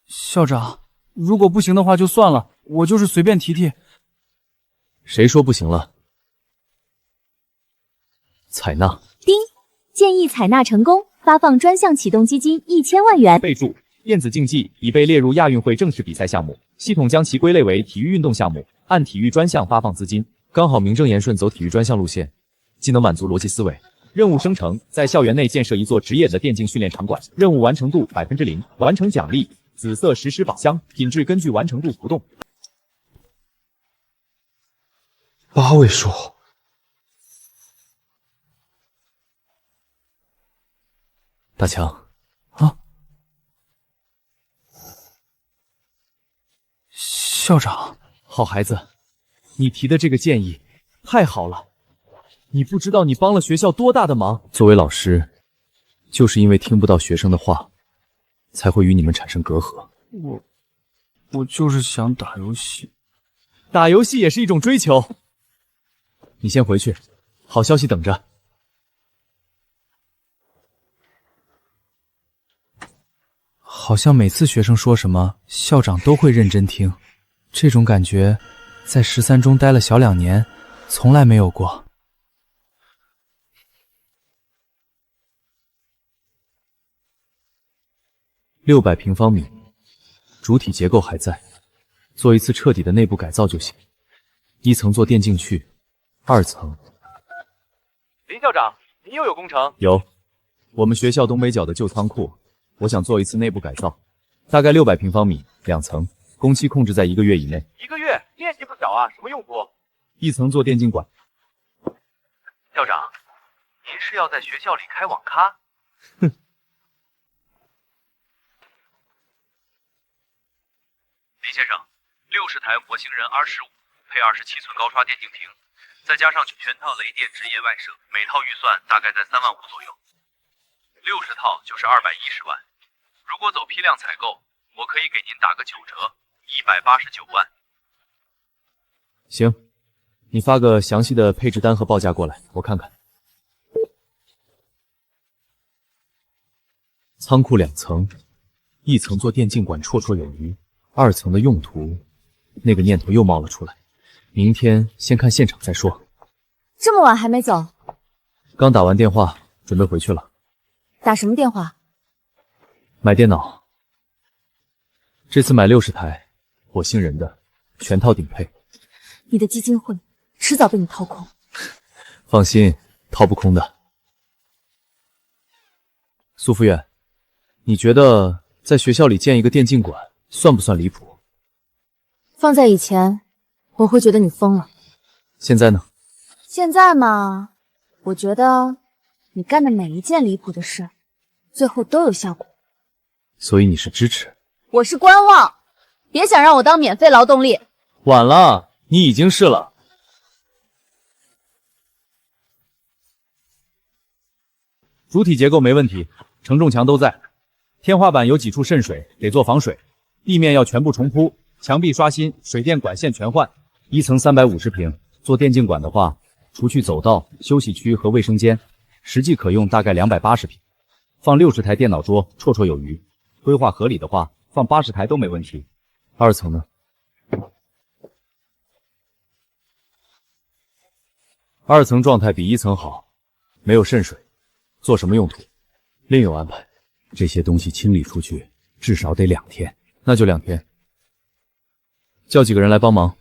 校长，如果不行的话就算了，我就是随便提提。谁说不行了？采纳。丁，建议采纳成功，发放专项启动基金1000万元。备注：电子竞技已被列入亚运会正式比赛项目，系统将其归类为体育运动项目，按体育专项发放资金。刚好名正言顺走体育专项路线，既能满足逻辑思维。任务生成：在校园内建设一座职业的电竞训练场馆，任务完成度0%，完成奖励紫色实时宝箱，品质根据完成度浮动。8位数。大强啊，校长，好孩子，你提的这个建议太好了。你不知道你帮了学校多大的忙。作为老师，就是因为听不到学生的话，才会与你们产生隔阂。我就是想打游戏。打游戏也是一种追求。你先回去，好消息等着。好像每次学生说什么，校长都会认真听。这种感觉，在13中待了小2年，从来没有过。600平方米，主体结构还在，做一次彻底的内部改造就行。1层做电竞区，2层。林校长，您又有工程？有，我们学校东北角的旧仓库，我想做一次内部改造，大概600平方米，2层，工期控制在1个月以内。1个月，面积不小啊，什么用途？1层做电竞馆。校长，您是要在学校里开网咖？哼。林先生，60台模型人 R15 配27寸高刷电竞屏，再加上全套雷电直营外设，每套预算大概在3万5左右，60套就是210万。如果走批量采购，我可以给您打个9折，189万。行，你发个详细的配置单和报价过来，我看看。仓库2层，1层做电竞馆绰绰有余，2层的用途，那个念头又冒了出来。明天先看现场再说。这么晚还没走？刚打完电话，准备回去了。打什么电话？买电脑。这次买60台，我姓任的，全套顶配。你的基金会迟早被你掏空。放心，掏不空的。苏副院，你觉得在学校里建一个电竞馆算不算离谱？放在以前，我会觉得你疯了。现在呢？现在嘛，我觉得你干的每一件离谱的事，最后都有效果。所以你是支持？我是观望，别想让我当免费劳动力。晚了，你已经是了。主体结构没问题，承重墙都在，天花板有几处渗水，得做防水，地面要全部重铺，墙壁刷新，水电管线全换， 1层350平，做电竞馆的话，除去走道、休息区和卫生间，实际可用大概280平，放60台电脑桌绰绰有余。规划合理的话，放80台都没问题。2层呢？2层状态比1层好，没有渗水，做什么用途？另有安排。这些东西清理出去至少得2天，那就2天。叫几个人来帮忙。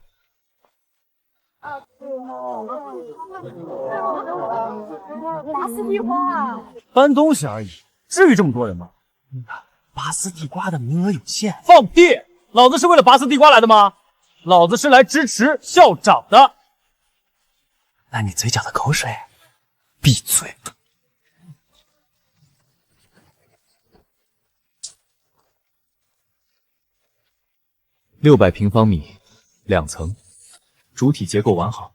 拔丝地瓜，搬东西而已，至于这么多人吗？拔丝地瓜的名额有限。放屁！老子是为了拔丝地瓜来的吗？老子是来支持校长的。那你嘴角的口水，闭嘴！600平方米，2层，主体结构完好，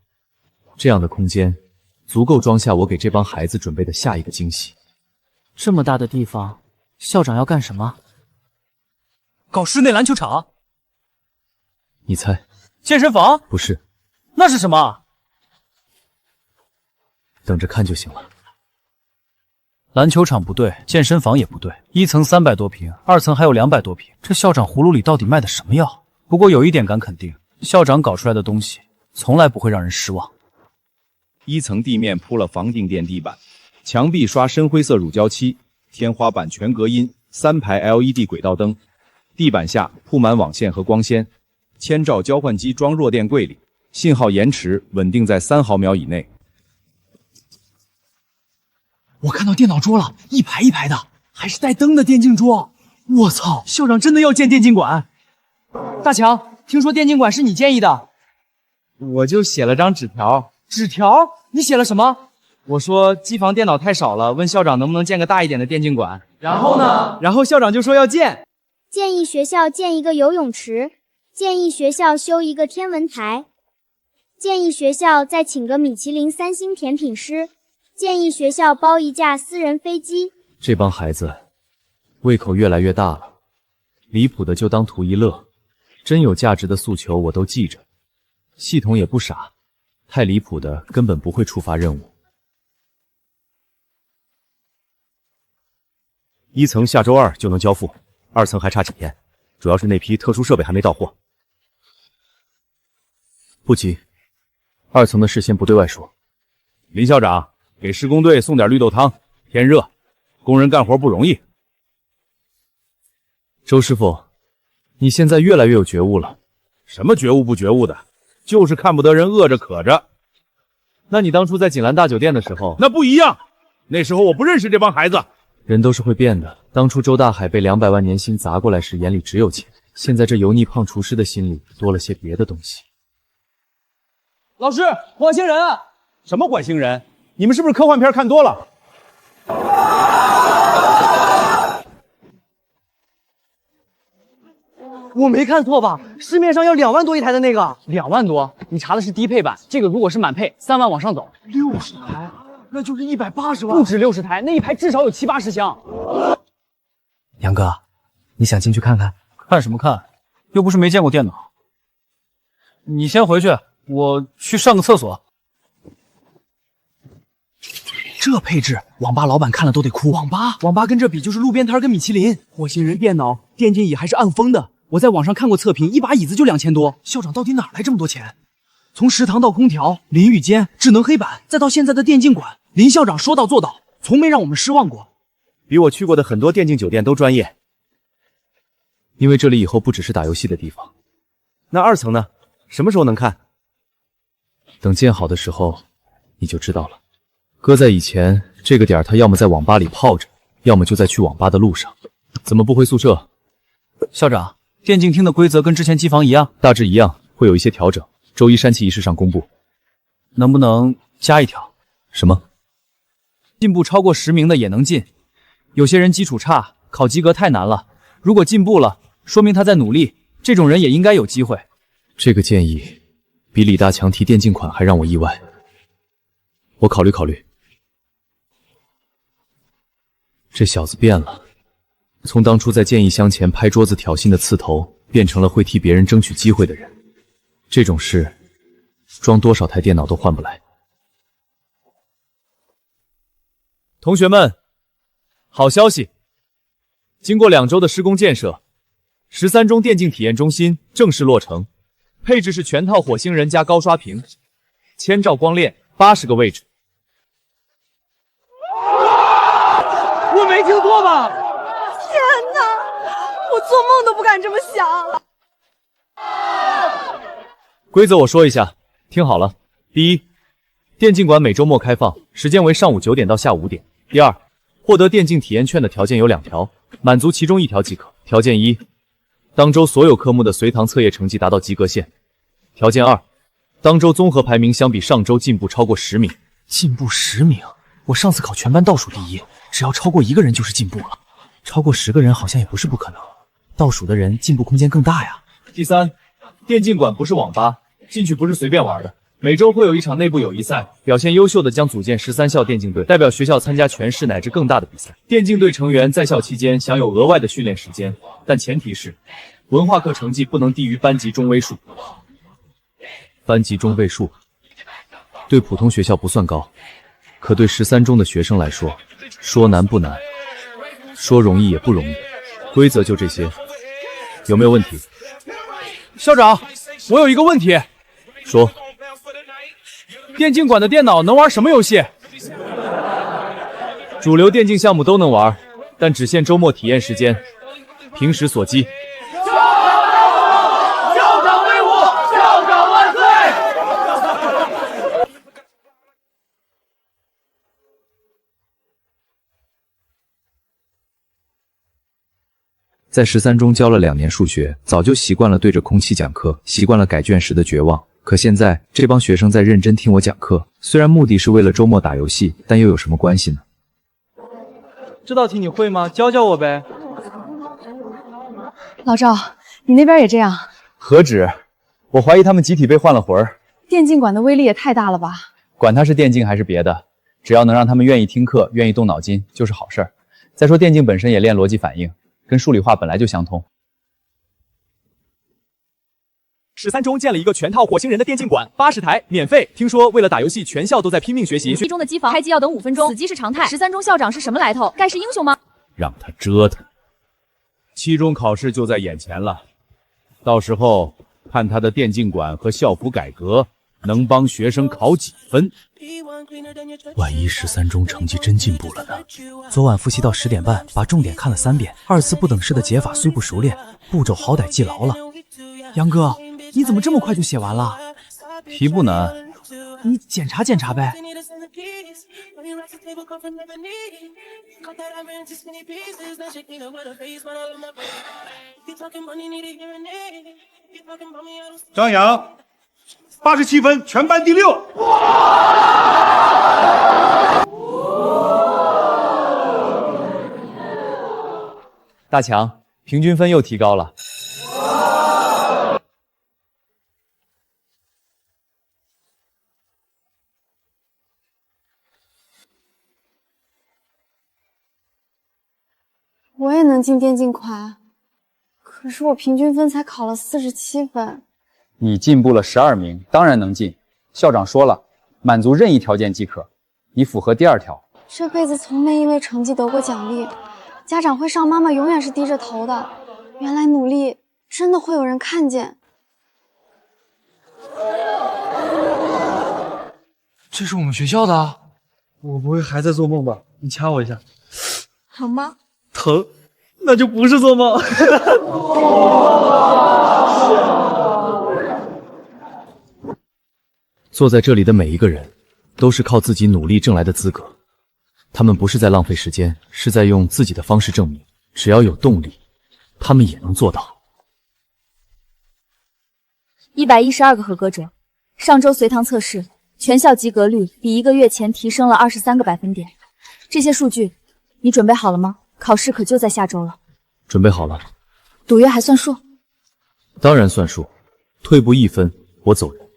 这样的空间足够装下我给这帮孩子准备的下一个惊喜。这么大的地方，校长要干什么？搞室内篮球场？你猜？健身房？不是。那是什么？等着看就行了。篮球场不对，健身房也不对。1层300多平，2层还有200多平，这校长葫芦里到底卖的什么药？不过有一点敢肯定，校长搞出来的东西从来不会让人失望。1层地面铺了防静电地板，墙壁刷深灰色乳胶漆，天花板全隔音，3排 LED 轨道灯，地板下铺满网线和光纤，千兆交换机装弱电柜里，信号延迟稳定在3毫秒以内。我看到电脑桌了，一排一排的，还是带灯的电竞桌。我操，校长真的要建电竞馆？大强，听说电竞馆是你建议的，我就写了张纸条。纸条？你写了什么？我说机房电脑太少了，问校长能不能建个大一点的电竞馆。然后呢？然后校长就说要建。建议学校建一个游泳池，建议学校修一个天文台，建议学校再请个米其林3星甜品师，建议学校包一架私人飞机。这帮孩子胃口越来越大了，离谱的就当图一乐，真有价值的诉求我都记着。系统也不傻，太离谱的根本不会触发任务。1层下周2就能交付，2层还差几天，主要是那批特殊设备还没到货。不急，2层的事先不对外说。林校长，给施工队送点绿豆汤，天热，工人干活不容易。周师傅，你现在越来越有觉悟了。什么觉悟不觉悟的，就是看不得人饿着渴着。那你当初在锦兰大酒店的时候，那不一样，那时候我不认识这帮孩子。人都是会变的。当初周大海被200万年薪砸过来时，眼里只有钱，现在这油腻胖厨师的心里多了些别的东西。老师，火星人啊！什么外星人？你们是不是科幻片看多了？我没看错吧？市面上要2万多一台的那个，2万多？你查的是低配版，这个如果是满配，3万往上走。60台，那就是180万。不止60台，那一排至少有70、80箱。杨哥，你想进去看看？看什么看？又不是没见过电脑。你先回去，我去上个厕所。这配置，网吧老板看了都得哭。网吧跟这比就是路边摊跟米其林。火星人电脑、电竞椅还是暗封的。我在网上看过测评，一把椅子就2000多。校长到底哪来这么多钱？从食堂到空调、淋浴间、智能黑板，再到现在的电竞馆，林校长说到做到，从没让我们失望过。比我去过的很多电竞酒店都专业，因为这里以后不只是打游戏的地方。那2层呢？什么时候能看？等建好的时候你就知道了。搁在以前这个点他要么在网吧里泡着，要么就在去网吧的路上。怎么不回宿舍？校长，电竞厅的规则跟之前机房一样？大致一样，会有一些调整，周一山旗仪式上公布。能不能加一条？什么？进步超过10名的也能进。有些人基础差，考及格太难了，如果进步了，说明他在努力，这种人也应该有机会。这个建议比李大强提电竞款还让我意外，我考虑考虑。这小子变了，从当初在建议箱前拍桌子挑衅的刺头，变成了会替别人争取机会的人。这种事装多少台电脑都换不来。同学们，好消息！经过2周的施工建设，13中电竞体验中心正式落成，配置是全套火星人加高刷屏、1000兆光链，80个位置。我没听错吧？天哪，我做梦都不敢这么想。规则我说一下，听好了。第一，电竞馆每周末开放，时间为上午9点到下午5点。第二，获得电竞体验券的条件有2条，满足其中1条即可。条件1，当周所有科目的随堂测验成绩达到及格线。条件2，当周综合排名相比上周进步超过10名。进步10名？我上次考全班倒数第1，只要超过1个人就是进步了。超过10个人好像也不是不可能，倒数的人进步空间更大呀。第三，电竞馆不是网吧，进去不是随便玩的。每周会有一场内部友谊赛，表现优秀的将组建13校电竞队，代表学校参加全市乃至更大的比赛。电竞队成员在校期间享有额外的训练时间，但前提是文化课成绩不能低于班级中位数。班级中位数对普通学校不算高，可对13中的学生来说，说难不难，说容易也不容易。规则就这些，有没有问题？校长，我有一个问题。说。电竞馆的电脑能玩什么游戏？主流电竞项目都能玩，但只限周末体验时间，平时锁机。校长威武！校长万岁！在13中教了2年数学，早就习惯了对着空气讲课，习惯了改卷时的绝望。可现在这帮学生在认真听我讲课，虽然目的是为了周末打游戏，但又有什么关系呢？这道题你会吗？教教我呗。老赵，你那边也这样？何止，我怀疑他们集体被换了魂儿。电竞馆的威力也太大了吧？管它是电竞还是别的，只要能让他们愿意听课，愿意动脑筋，就是好事儿。再说电竞本身也练逻辑反应，跟数理化本来就相通。13中建了一个全套火星人的电竞馆，80台免费。听说为了打游戏，全校都在拼命学习。1中的机房开机要等5分钟，死机是常态。13中校长是什么来头？盖世英雄吗？让他折腾。期中考试就在眼前了，到时候看他的电竞馆和校服改革能帮学生考几分。万一13中成绩真进步了呢？昨晚复习到10点半，把重点看了3遍。2次不等式的解法虽不熟练，步骤好歹记牢了。杨哥，你怎么这么快就写完了？题不难，你检查检查呗。张扬，87分，全班第6。大强，平均分又提高了。我也能进电竞馆，可是我平均分才考了47分。你进步了12名，当然能进。校长说了，满足任意条件即可。你符合第2条。这辈子从没因为成绩得过奖励，家长会上妈妈永远是低着头的。原来努力真的会有人看见。这是我们学校的，我不会还在做梦吧？你掐我一下，好吗？疼，那就不是做梦。坐在这里的每一个人，都是靠自己努力挣来的资格。他们不是在浪费时间，是在用自己的方式证明，只要有动力，他们也能做到。112个合格者，上周随堂测试，全校及格率比1个月前提升了23个百分点。这些数据，你准备好了吗？考试可就在下周了。准备好了。赌约还算数？当然算数，退步1分，我走人。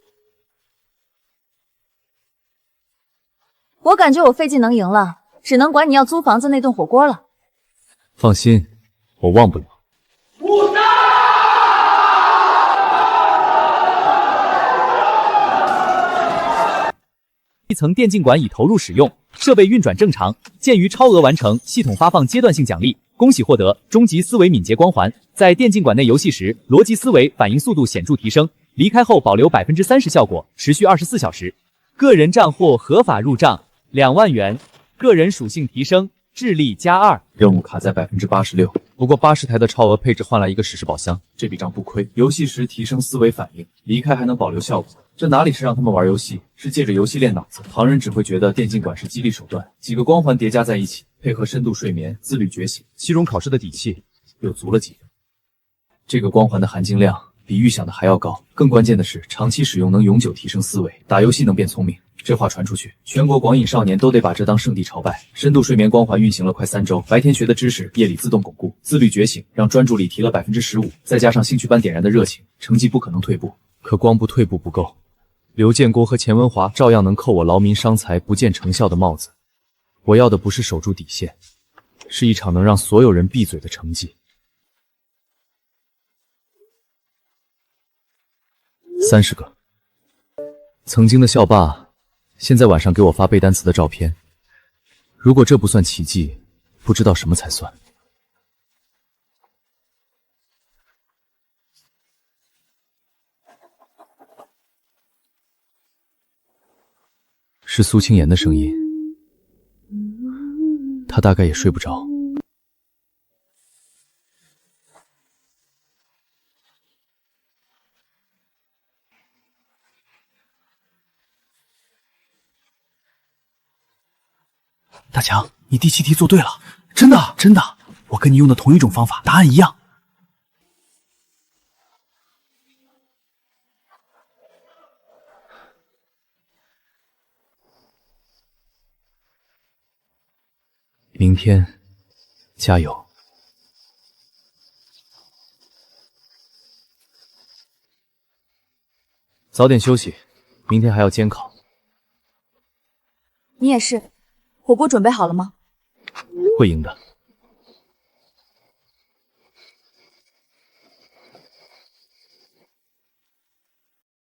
我感觉我费劲能赢了，只能管你要租房子那顿火锅了。放心，我忘不了。一层电竞馆已投入使用，设备运转正常。鉴于超额完成，系统发放阶段性奖励，恭喜获得终极思维敏捷光环。在电竞馆内游戏时，逻辑思维反应速度显著提升，离开后保留30%效果，持续24小时。个人账户合法入账2万元，个人属性提升，智力+2。任务卡在86%，不过80台的超额配置换来一个史诗宝箱，这笔账不亏。游戏时提升思维反应，离开还能保留效果。这哪里是让他们玩游戏，是借着游戏练脑子。旁人只会觉得电竞馆是激励手段，几个光环叠加在一起，配合深度睡眠、自律觉醒，期中考试的底气又足了几分。这个光环的含金量比预想的还要高，更关键的是，长期使用能永久提升思维，打游戏能变聪明。这话传出去，全国广瘾少年都得把这当圣地朝拜。深度睡眠光环运行了快3周，白天学的知识夜里自动巩固，自律觉醒让专注力提了15%，再加上兴趣班点燃的热情，成绩不可能退步。可光不退步不够，刘建国和钱文华照样能扣我劳民伤财不见成效的帽子。我要的不是守住底线，是一场能让所有人闭嘴的成绩。30个。曾经的校霸，现在晚上给我发背单词的照片。如果这不算奇迹，不知道什么才算。是苏青言的声音，她大概也睡不着。大强，你第7题做对了，真的真的，我跟你用的同一种方法，答案一样。明天加油。早点休息，明天还要监考。你也是，火锅准备好了吗？会赢的。